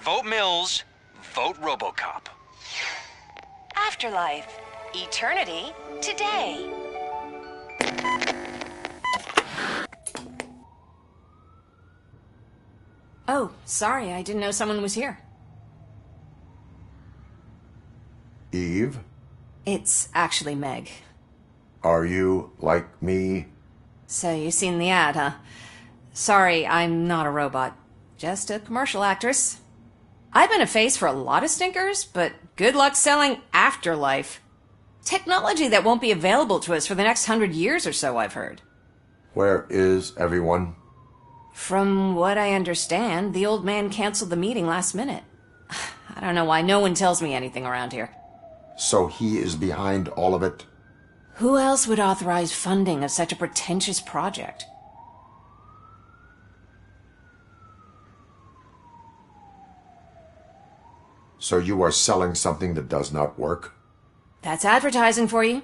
Vote Mills, vote RoboCop. Afterlife. Eternity. Today. Oh, sorry, I didn't know someone was here. Eve? It's actually Meg. Are you like me? So you seen the ad, huh? Sorry, I'm not a robot. Just a commercial actress. I've been a face for a lot of stinkers, but good luck selling Afterlife. Technology that won't be available to us for the next 100 years or so, I've heard. Where is everyone? From what I understand, the old man canceled the meeting last minute. I don't know why no one tells me anything around here. So he is behind all of it? Who else would authorize funding of such a pretentious project? So you are selling something that does not work? That's advertising for you.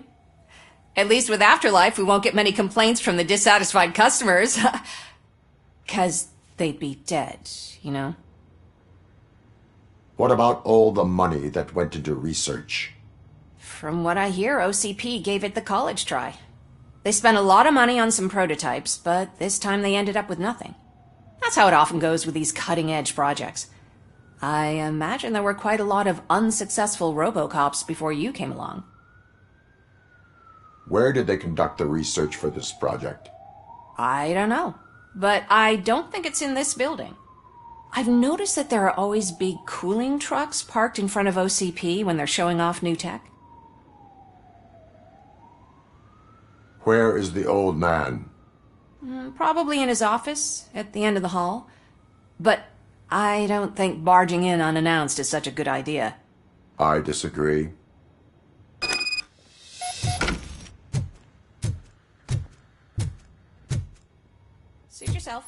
At least with Afterlife, we won't get many complaints from the dissatisfied customers. 'Cause they'd be dead, you know? What about all the money that went into research? From what I hear, OCP gave it the college try. They spent a lot of money on some prototypes, but this time they ended up with nothing. That's how it often goes with these cutting-edge projects. I imagine there were quite a lot of unsuccessful RoboCops before you came along. Where did they conduct the research for this project? I don't know, but I don't think it's in this building. I've noticed that there are always big cooling trucks parked in front of OCP when they're showing off new tech. Where is the old man? Probably in his office, at the end of the hall. But I don't think barging in unannounced is such a good idea. I disagree. Suit yourself.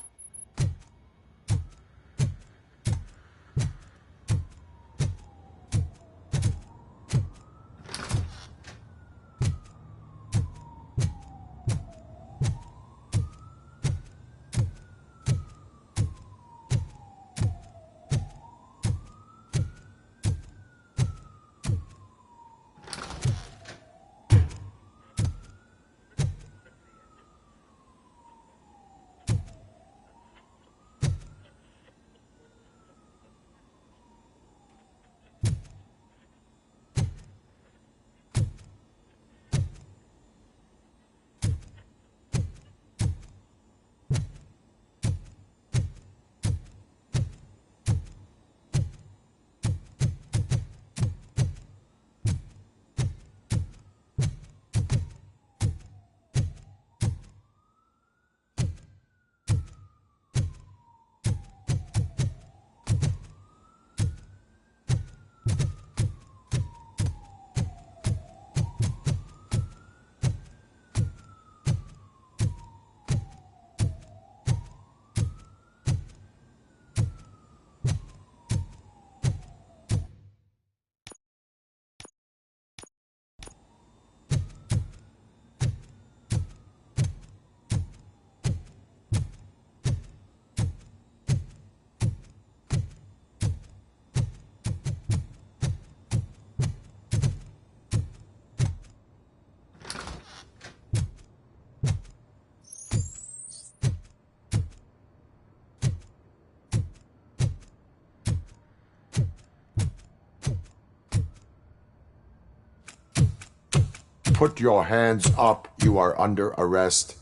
Put your hands up. You are under arrest.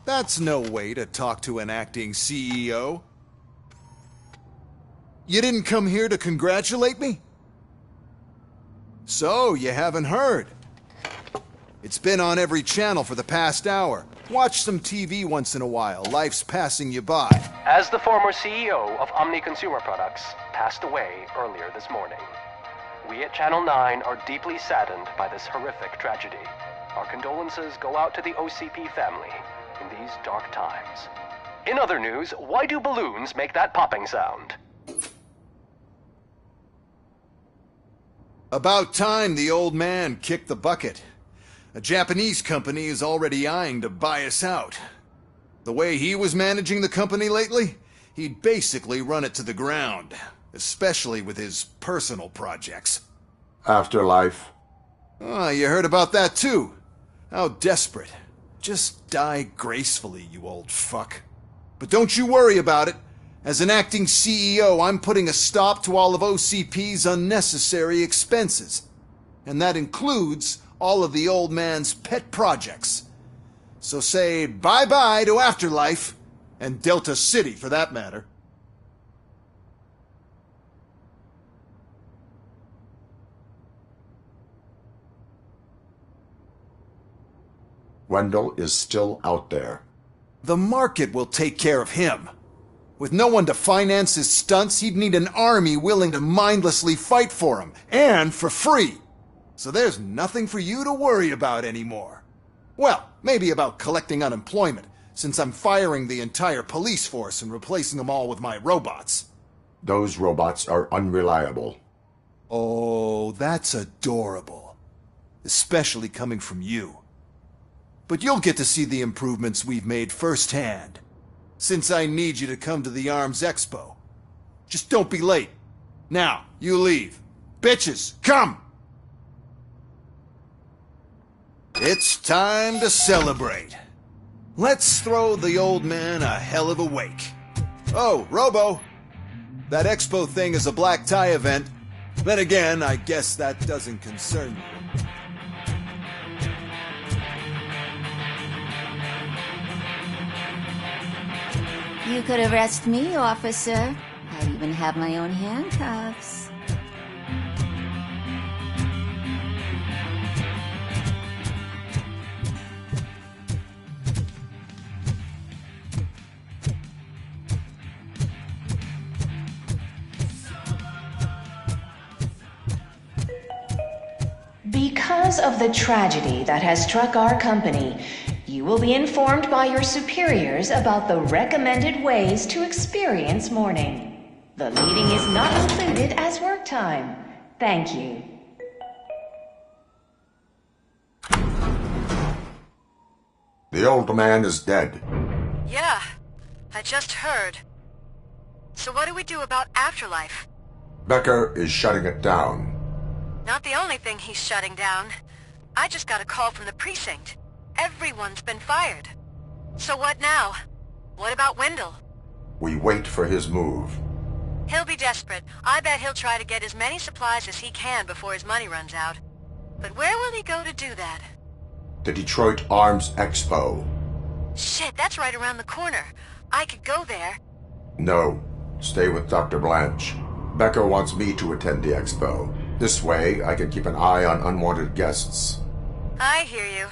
That's no way to talk to an acting CEO. You didn't come here to congratulate me? So, you haven't heard. It's been on every channel for the past hour. Watch some TV once in a while. Life's passing you by. As the former CEO of Omni Consumer Products passed away earlier this morning, we at Channel 9 are deeply saddened by this horrific tragedy. Our condolences go out to the OCP family in these dark times. In other news, why do balloons make that popping sound? About time the old man kicked the bucket. A Japanese company is already eyeing to buy us out. The way he was managing the company lately, he'd basically run it to the ground, especially with his personal projects. Afterlife. Oh, you heard about that too. How desperate. Just die gracefully, you old fuck. But don't you worry about it. As an acting CEO, I'm putting a stop to all of OCP's unnecessary expenses. And that includes all of the old man's pet projects. So say bye-bye to Afterlife, and Delta City for that matter. Wendell is still out there. The market will take care of him. With no one to finance his stunts, he'd need an army willing to mindlessly fight for him, and for free. So there's nothing for you to worry about anymore. Well, maybe about collecting unemployment, since I'm firing the entire police force and replacing them all with my robots. Those robots are unreliable. Oh, that's adorable. Especially coming from you. But you'll get to see the improvements we've made firsthand, since I need you to come to the Arms Expo. Just don't be late. Now, you leave. Bitches, come! It's time to celebrate. Let's throw the old man a hell of a wake. Oh, Robo! That expo thing is a black tie event. Then again, I guess that doesn't concern you. You could arrest me, officer. I even have my own handcuffs. Because of the tragedy that has struck our company, you will be informed by your superiors about the recommended ways to experience mourning. The meeting is not included as work time. Thank you. The old man is dead. Yeah, I just heard. So what do we do about Afterlife? Becker is shutting it down. Not the only thing he's shutting down. I just got a call from the precinct. Everyone's been fired. So what now? What about Wendell? We wait for his move. He'll be desperate. I bet he'll try to get as many supplies as he can before his money runs out. But where will he go to do that? The Detroit Arms Expo. Shit, that's right around the corner. I could go there. No. Stay with Dr. Blanche. Becker wants me to attend the expo. This way, I can keep an eye on unwanted guests. I hear you.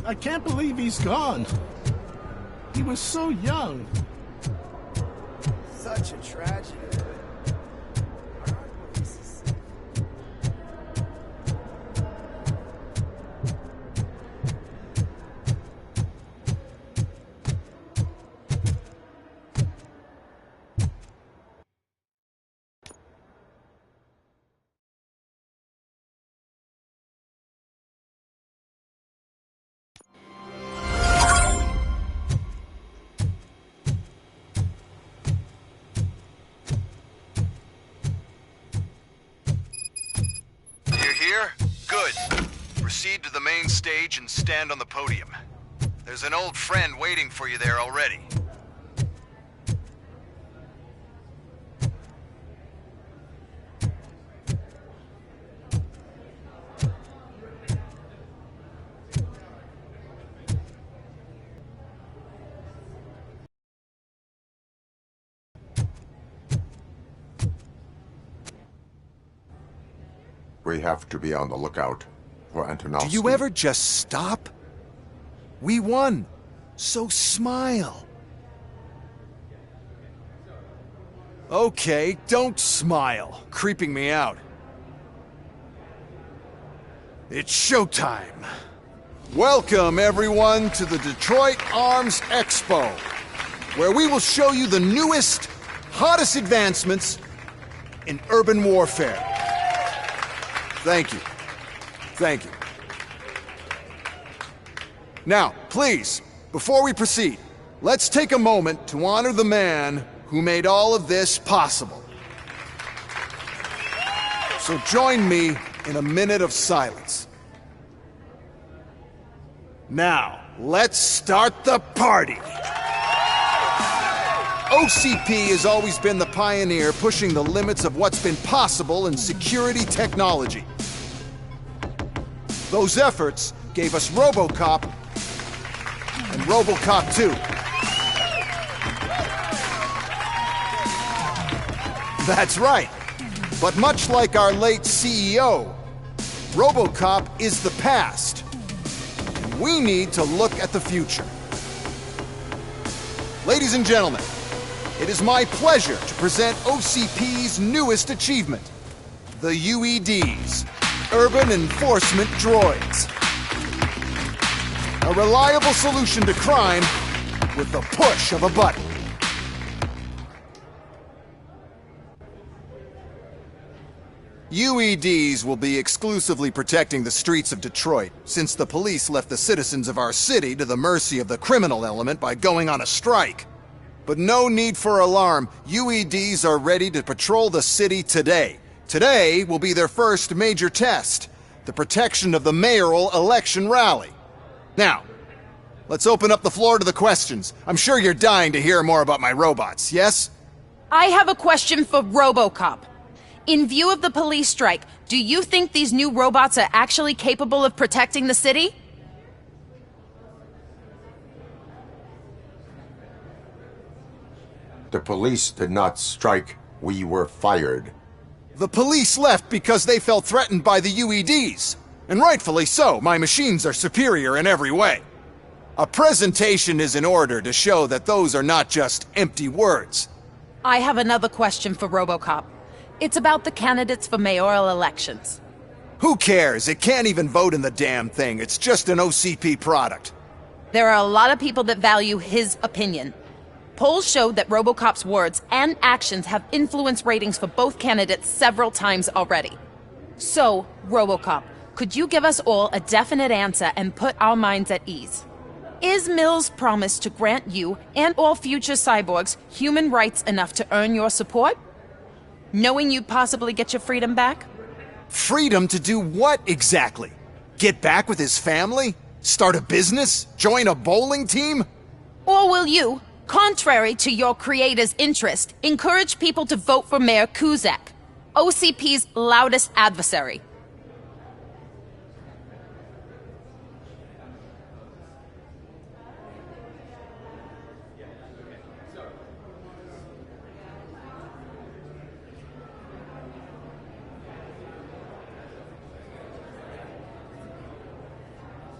I can't believe he's gone. He was so young. Such a tragedy. proceed to the main stage and stand on the podium. There's an old friend waiting for you there already. We have to be on the lookout for Antonovsky. Do you ever just stop? We won, so smile. Okay, don't smile, creeping me out. It's showtime. Welcome, everyone, to the Detroit Arms Expo, where we will show you the newest, hottest advancements in urban warfare. Thank you. Thank you. Now, please, before we proceed, let's take a moment to honor the man who made all of this possible. So join me in a minute of silence. Now, let's start the party! OCP has always been the pioneer pushing the limits of what's been possible in security technology. Those efforts gave us RoboCop and RoboCop 2. That's right. But much like our late CEO, RoboCop is the past. And we need to look at the future. Ladies and gentlemen, it is my pleasure to present OCP's newest achievement, the UEDs, Urban Enforcement Droids. A reliable solution to crime with the push of a button. UEDs will be exclusively protecting the streets of Detroit, since the police left the citizens of our city to the mercy of the criminal element by going on a strike. But no need for alarm. UEDs are ready to patrol the city today. Today will be their first major test, the protection of the mayoral election rally. Now, let's open up the floor to the questions. I'm sure you're dying to hear more about my robots, yes? I have a question for RoboCop. In view of the police strike, do you think these new robots are actually capable of protecting the city? The police did not strike. We were fired. The police left because they felt threatened by the UEDs. And rightfully so. My machines are superior in every way. A presentation is in order to show that those are not just empty words. I have another question for RoboCop. It's about the candidates for mayoral elections. Who cares? It can't even vote in the damn thing. It's just an OCP product. There are a lot of people that value his opinion. Polls showed that RoboCop's words and actions have influenced ratings for both candidates several times already. So, RoboCop, could you give us all a definite answer and put our minds at ease? Is Mills' promise to grant you and all future cyborgs human rights enough to earn your support? Knowing you'd possibly get your freedom back? Freedom to do what exactly? Get back with his family? Start a business? Join a bowling team? Or will you, contrary to your creator's interest, encourage people to vote for Mayor Kuzak, OCP's loudest adversary?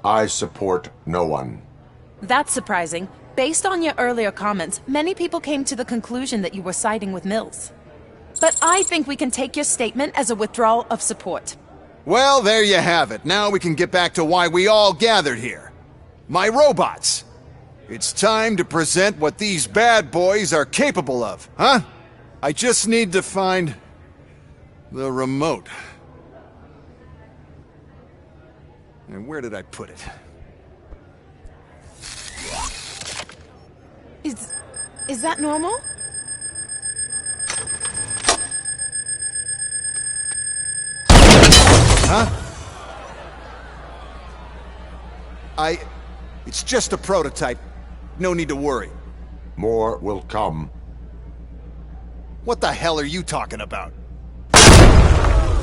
I support no one. That's surprising. Based on your earlier comments, many people came to the conclusion that you were siding with Mills. But I think we can take your statement as a withdrawal of support. Well, there you have it. Now we can get back to why we all gathered here. My robots. It's time to present what these bad boys are capable of, huh? I just need to find the remote. And where did I put it? Is that normal? Huh? It's just a prototype. No need to worry. More will come. What the hell are you talking about?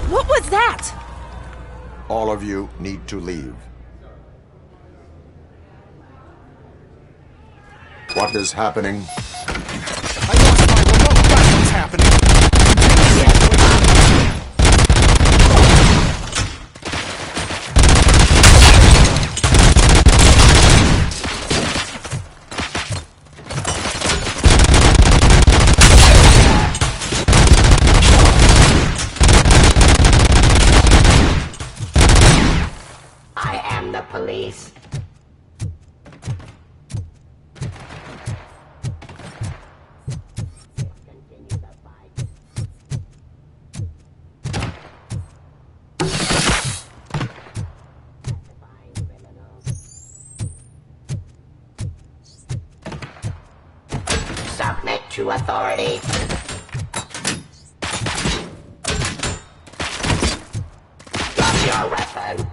What was that? All of you need to leave. What is happening? I lost my remote. That's what's happening. I am the police. Submit to authority. Drop your weapon.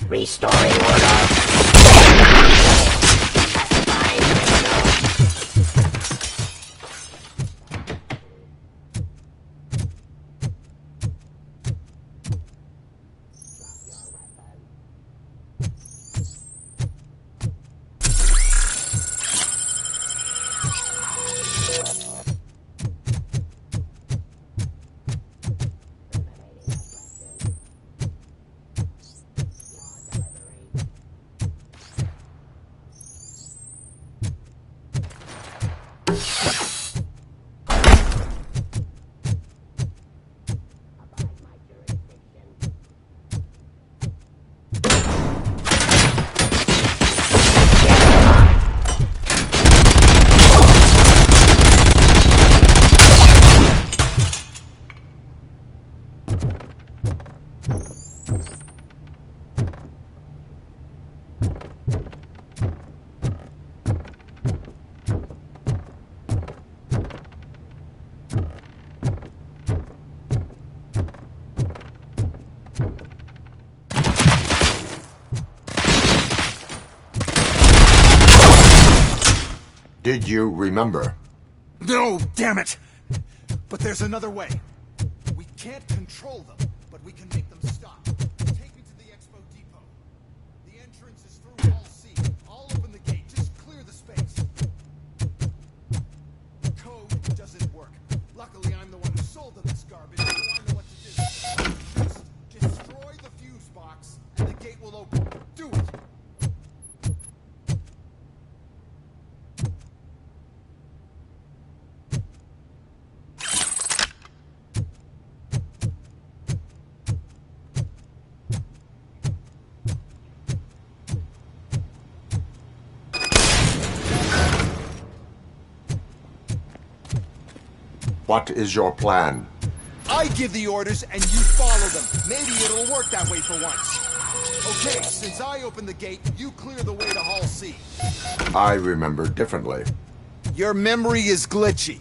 Restoring order. Did you remember? No, damn it! But there's another way. We can't control them, but we can make them stop. Take me to the Expo Depot. The entrance is through Hall C. I'll open the gate. Just clear the space. Code doesn't work. Luckily, I'm the one who sold them this garbage, so I know what to do. Just destroy the fuse box, and the gate will open. Do it! What is your plan? I give the orders and you follow them. Maybe it'll work that way for once. Okay, since I opened the gate, you clear the way to Hall C. I remember differently. Your memory is glitchy.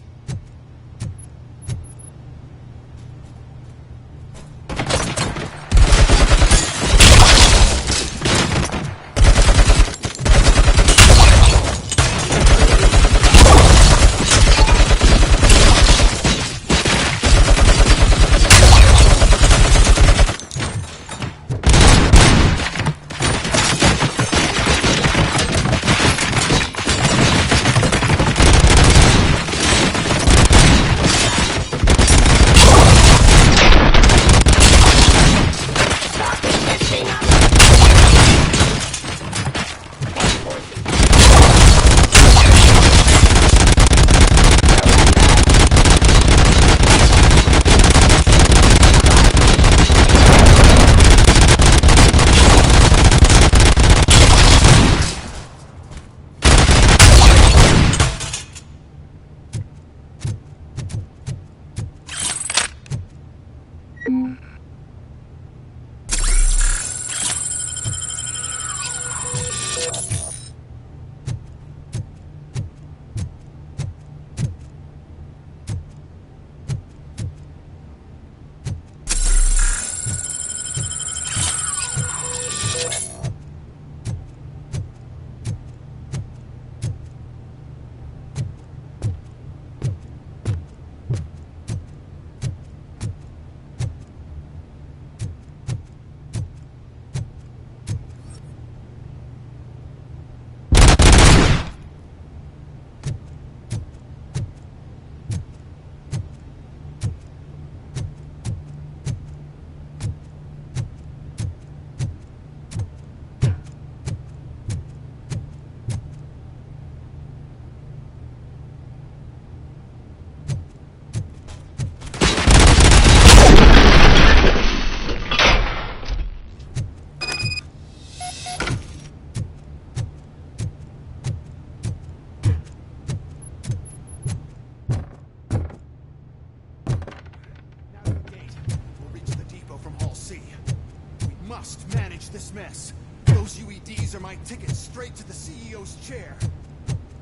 Those UEDs are my ticket straight to the CEO's chair.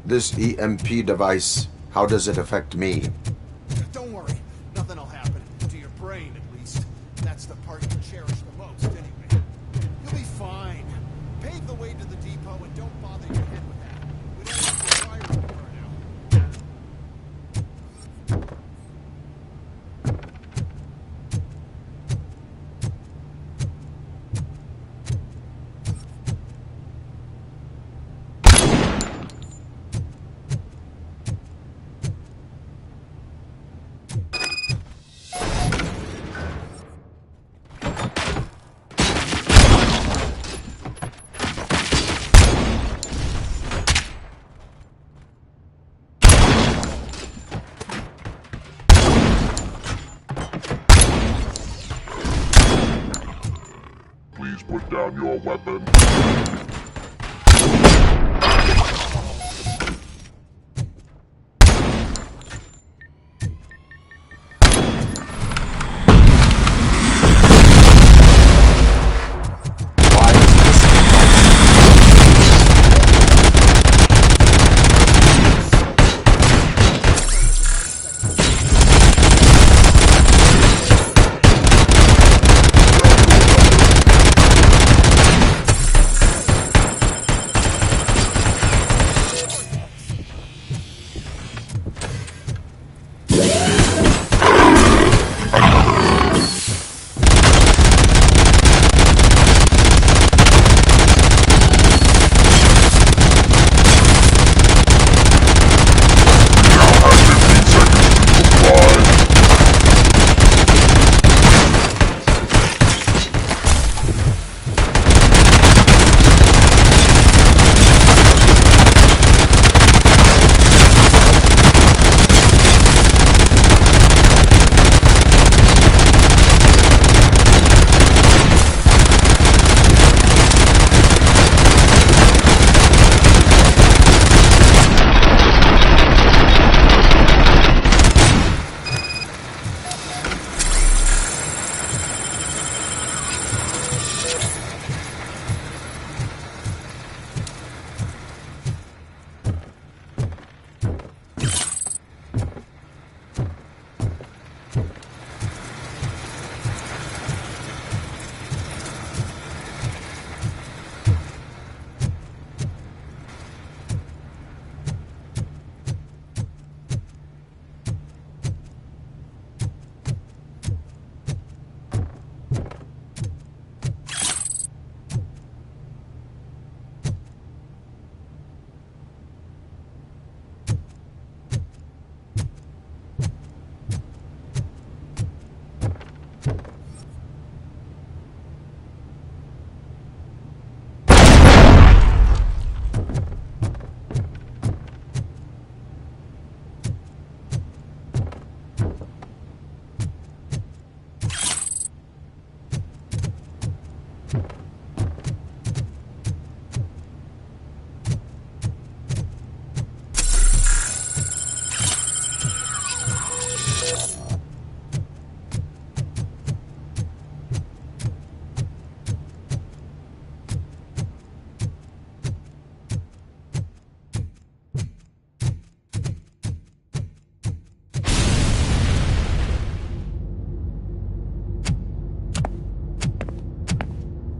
This EMP device, how does it affect me? Don't worry, nothing will happen. To your brain, at least. That's the part you cherish the most, anyway. You'll be fine. Pave the way to the depot and don't bother your head with that. We don't want the wire to burn out. Please put down your weapon.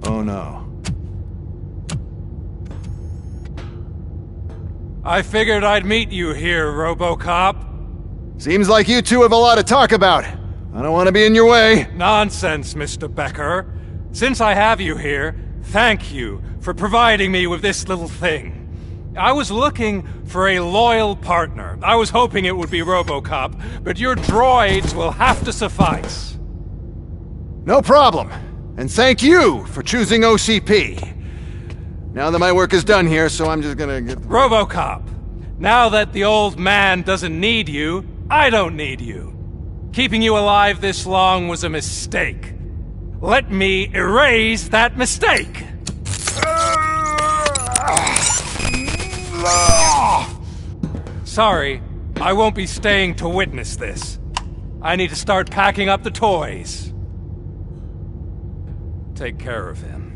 Oh no. I figured I'd meet you here, RoboCop. Seems like you two have a lot to talk about. I don't want to be in your way. Nonsense, Mr. Becker. Since I have you here, thank you for providing me with this little thing. I was looking for a loyal partner. I was hoping it would be RoboCop, but your droids will have to suffice. No problem. And thank you for choosing OCP. Now that my work is done here, so I'm just gonna get... RoboCop, now that the old man doesn't need you, I don't need you. Keeping you alive this long was a mistake. Let me erase that mistake! Sorry, I won't be staying to witness this. I need to start packing up the toys. Take care of him.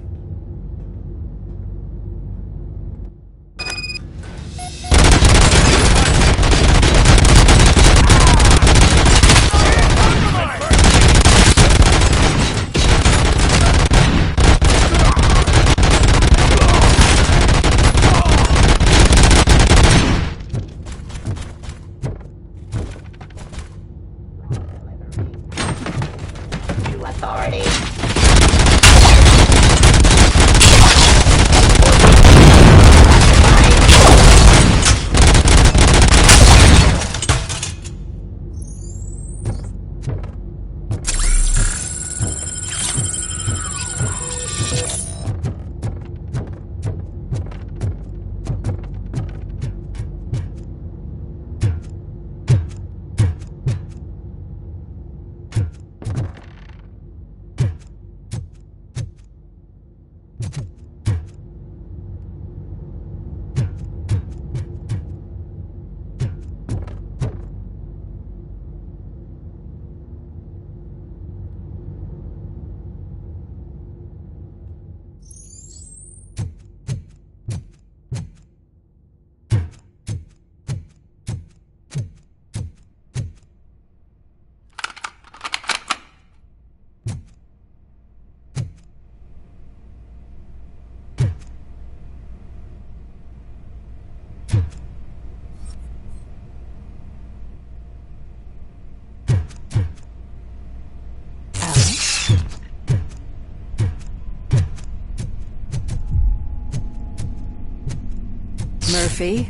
Murphy.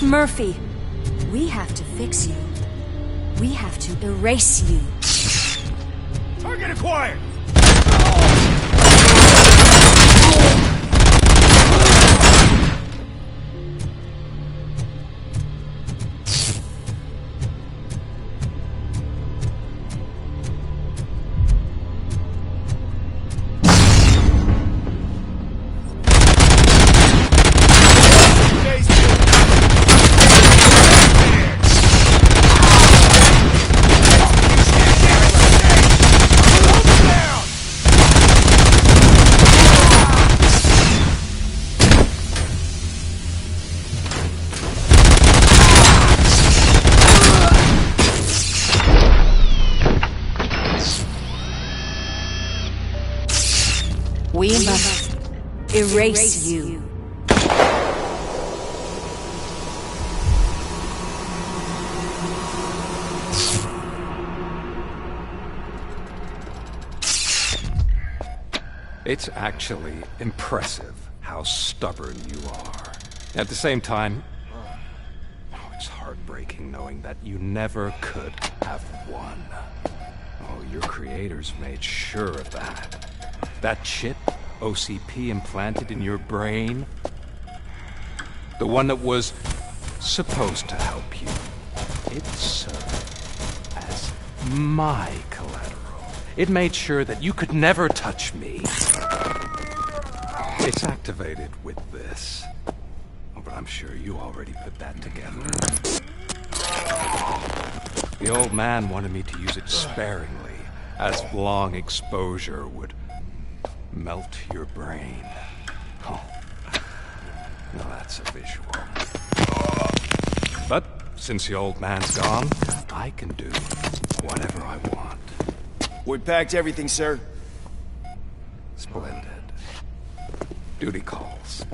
Murphy, we have to fix you. We have to erase you. Target acquired! We must erase you. It's actually impressive how stubborn you are. At the same time, it's heartbreaking knowing that you never could have won. Oh, your creators made sure of that. That chip OCP implanted in your brain, the one that was supposed to help you, it served as my collateral. It made sure that you could never touch me. It's activated with this. Oh, but I'm sure you already put that together. The old man wanted me to use it sparingly, as long exposure would melt your brain. Oh, now that's a visual. But since the old man's gone, I can do whatever I want. We packed everything, sir. Splendid. Duty calls.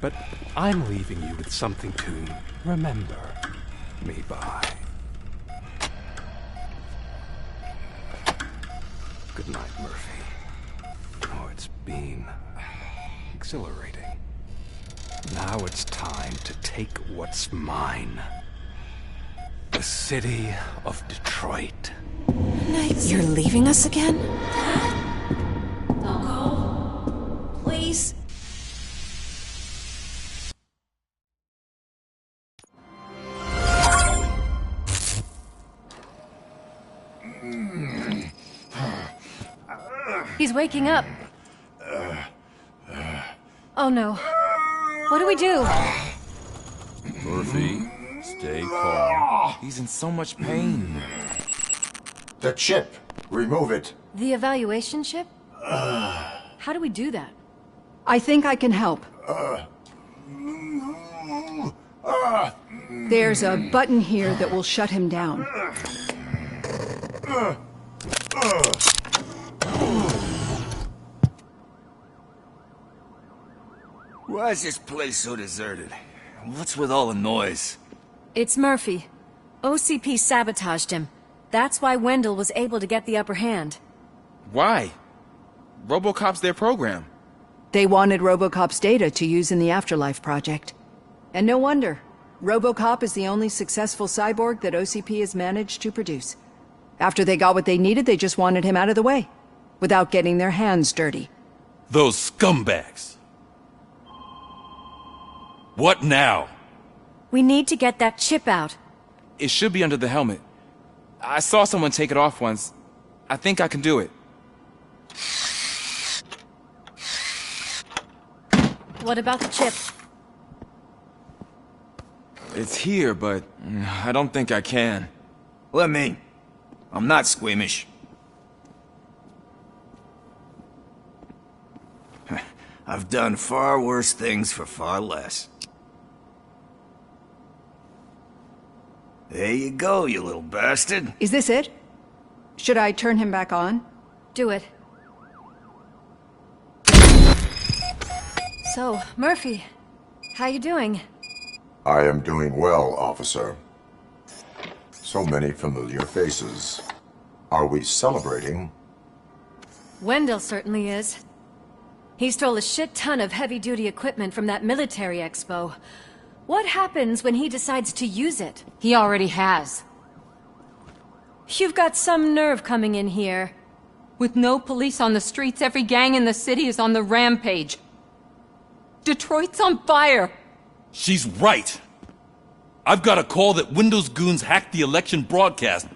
But I'm leaving you with something to remember me by. Good night, Murphy. Oh, it's been exhilarating. Now it's time to take what's mine. The city of Detroit. You're leaving us again? Don't go. Please. He's waking up. Oh no. What do we do? Murphy, stay calm. He's in so much pain. The chip. Remove it. The evaluation chip? How do we do that? I think I can help. There's a button here that will shut him down. Why is this place so deserted? What's with all the noise? It's Murphy. OCP sabotaged him. That's why Wendell was able to get the upper hand. Why? RoboCop's their program. They wanted RoboCop's data to use in the Afterlife project. And no wonder. RoboCop is the only successful cyborg that OCP has managed to produce. After they got what they needed, they just wanted him out of the way, without getting their hands dirty. Those scumbags. What now? We need to get that chip out. It should be under the helmet. I saw someone take it off once. I think I can do it. What about the chip? It's here, but I don't think I can. Let me. I'm not squeamish. I've done far worse things for far less. There you go, you little bastard. Is this it? Should I turn him back on? Do it. So, Murphy, how you doing? I am doing well, officer. So many familiar faces. Are we celebrating? Wendell certainly is. He stole a shit ton of heavy-duty equipment from that military expo. What happens when he decides to use it? He already has. You've got some nerve coming in here. With no police on the streets, every gang in the city is on the rampage. Detroit's on fire! She's right! I've got a call that Windows goons hacked the election broadcast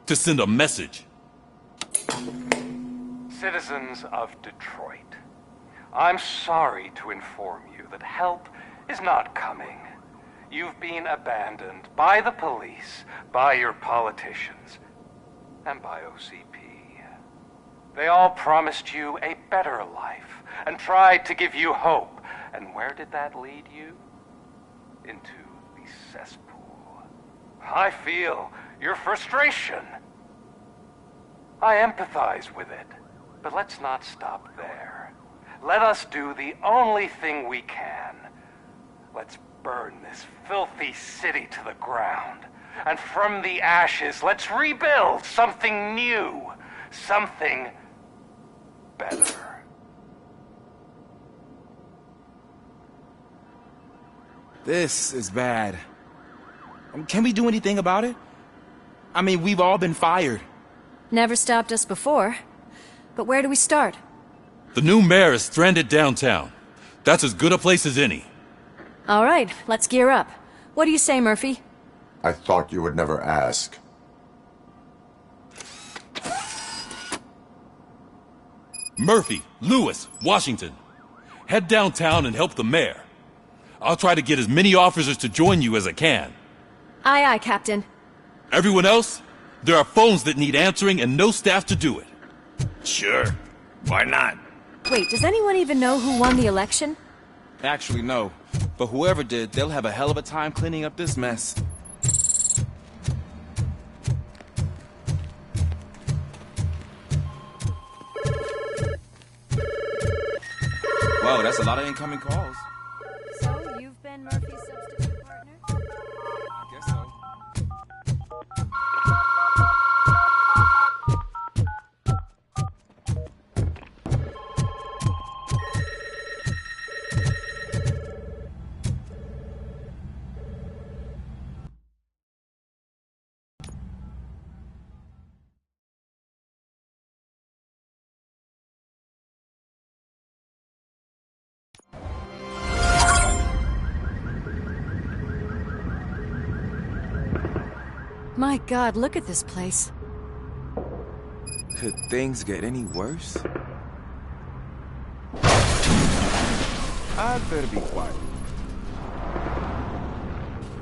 to send a message. Citizens of Detroit, I'm sorry to inform you that help is not coming. You've been abandoned by the police, by your politicians, and by OCP. They all promised you a better life and tried to give you hope. And where did that lead you? Into the cesspool. I feel your frustration. I empathize with it. But let's not stop there. Let us do the only thing we can. Let's burn this filthy city to the ground. And from the ashes, let's rebuild something new. Something better. This is bad. Can we do anything about it? I mean, we've all been fired. Never stopped us before. But where do we start? The new mayor is stranded downtown. That's as good a place as any. All right, let's gear up. What do you say, Murphy? I thought you would never ask. Murphy, Lewis, Washington. Head downtown and help the mayor. I'll try to get as many officers to join you as I can. Aye, aye, Captain. Everyone else? There are phones that need answering and no staff to do it. Sure. Why not? Wait, does anyone even know who won the election? Actually, no. But whoever did, they'll have a hell of a time cleaning up this mess. Whoa, that's a lot of incoming calls. So, you've been Murphy's substitute partner? I guess so. My God, look at this place. Could things get any worse? I'd better be quiet.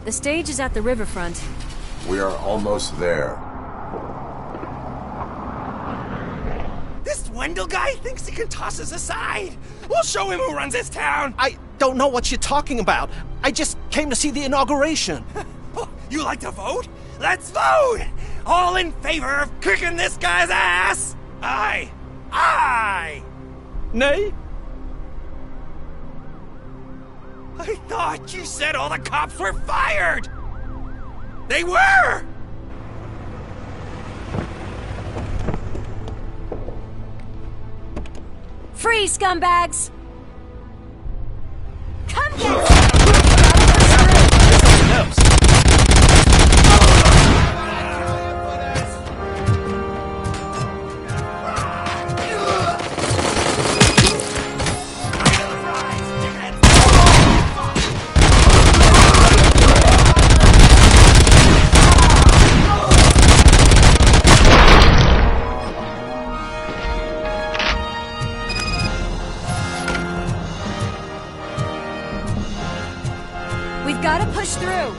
The stage is at the riverfront. We are almost there. This Wendell guy thinks he can toss us aside. We'll show him who runs this town. I don't know what you're talking about. I just came to see the inauguration. Oh, you like to vote? Let's vote! All in favor of kicking this guy's ass? Aye. Aye! Nay? I thought you said all the cops were fired! They were! Free, scumbags! Come get We've got to push through.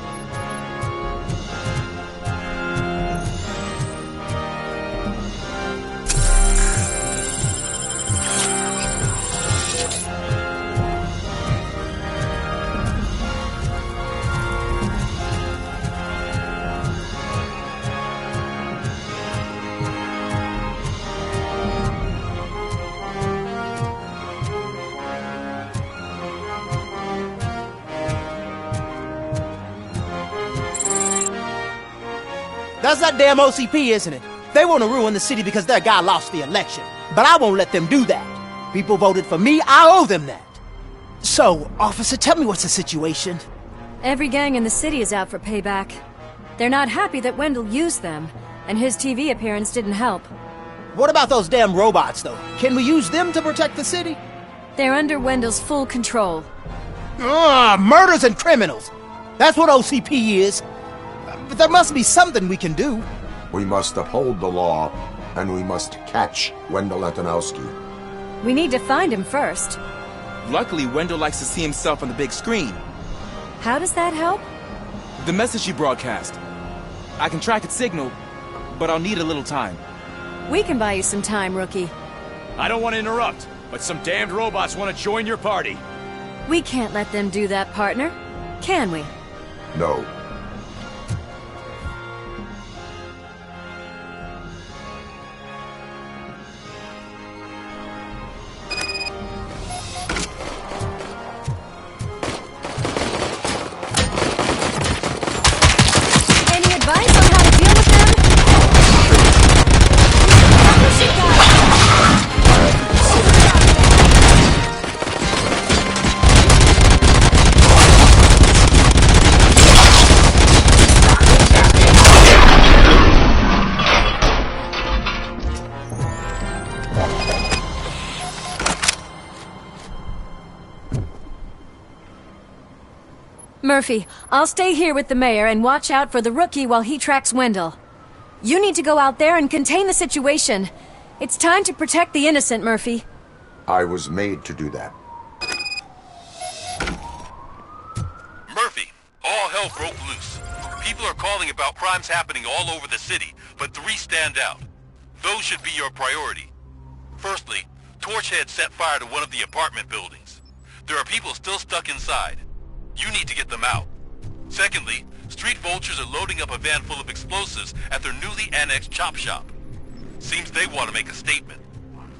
That's that damn OCP, isn't it? They want to ruin the city because their guy lost the election. But I won't let them do that. People voted for me, I owe them that. So, officer, tell me what's the situation. Every gang in the city is out for payback. They're not happy that Wendell used them, and his TV appearance didn't help. What about those damn robots, though? Can we use them to protect the city? They're under Wendell's full control. Murders and criminals. That's what OCP is. But there must be something we can do. We must uphold the law, and we must catch Wendell Antonowski. We need to find him first. Luckily, Wendell likes to see himself on the big screen. How does that help? The message you broadcast. I can track its signal, but I'll need a little time. We can buy you some time, rookie. I don't want to interrupt, but some damned robots want to join your party. We can't let them do that, partner. Can we? No. Any advice on how to deal with them? Murphy, I'll stay here with the mayor and watch out for the rookie while he tracks Wendell. You need to go out there and contain the situation. It's time to protect the innocent, Murphy. I was made to do that. Murphy, all hell broke loose. People are calling about crimes happening all over the city, but 3 stand out. Those should be your priority. Firstly, Torchhead set fire to one of the apartment buildings. There are people still stuck inside. You need to get them out. Secondly, street vultures are loading up a van full of explosives at their newly annexed chop shop. Seems they want to make a statement.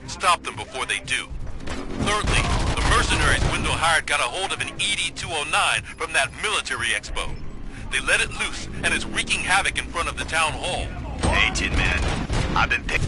Stop them before they do. Thirdly, the mercenaries Wendell hired got a hold of an ED-209 from that military expo. They let it loose, and it's wreaking havoc in front of the town hall. Hey, Tin Man. I've been picked.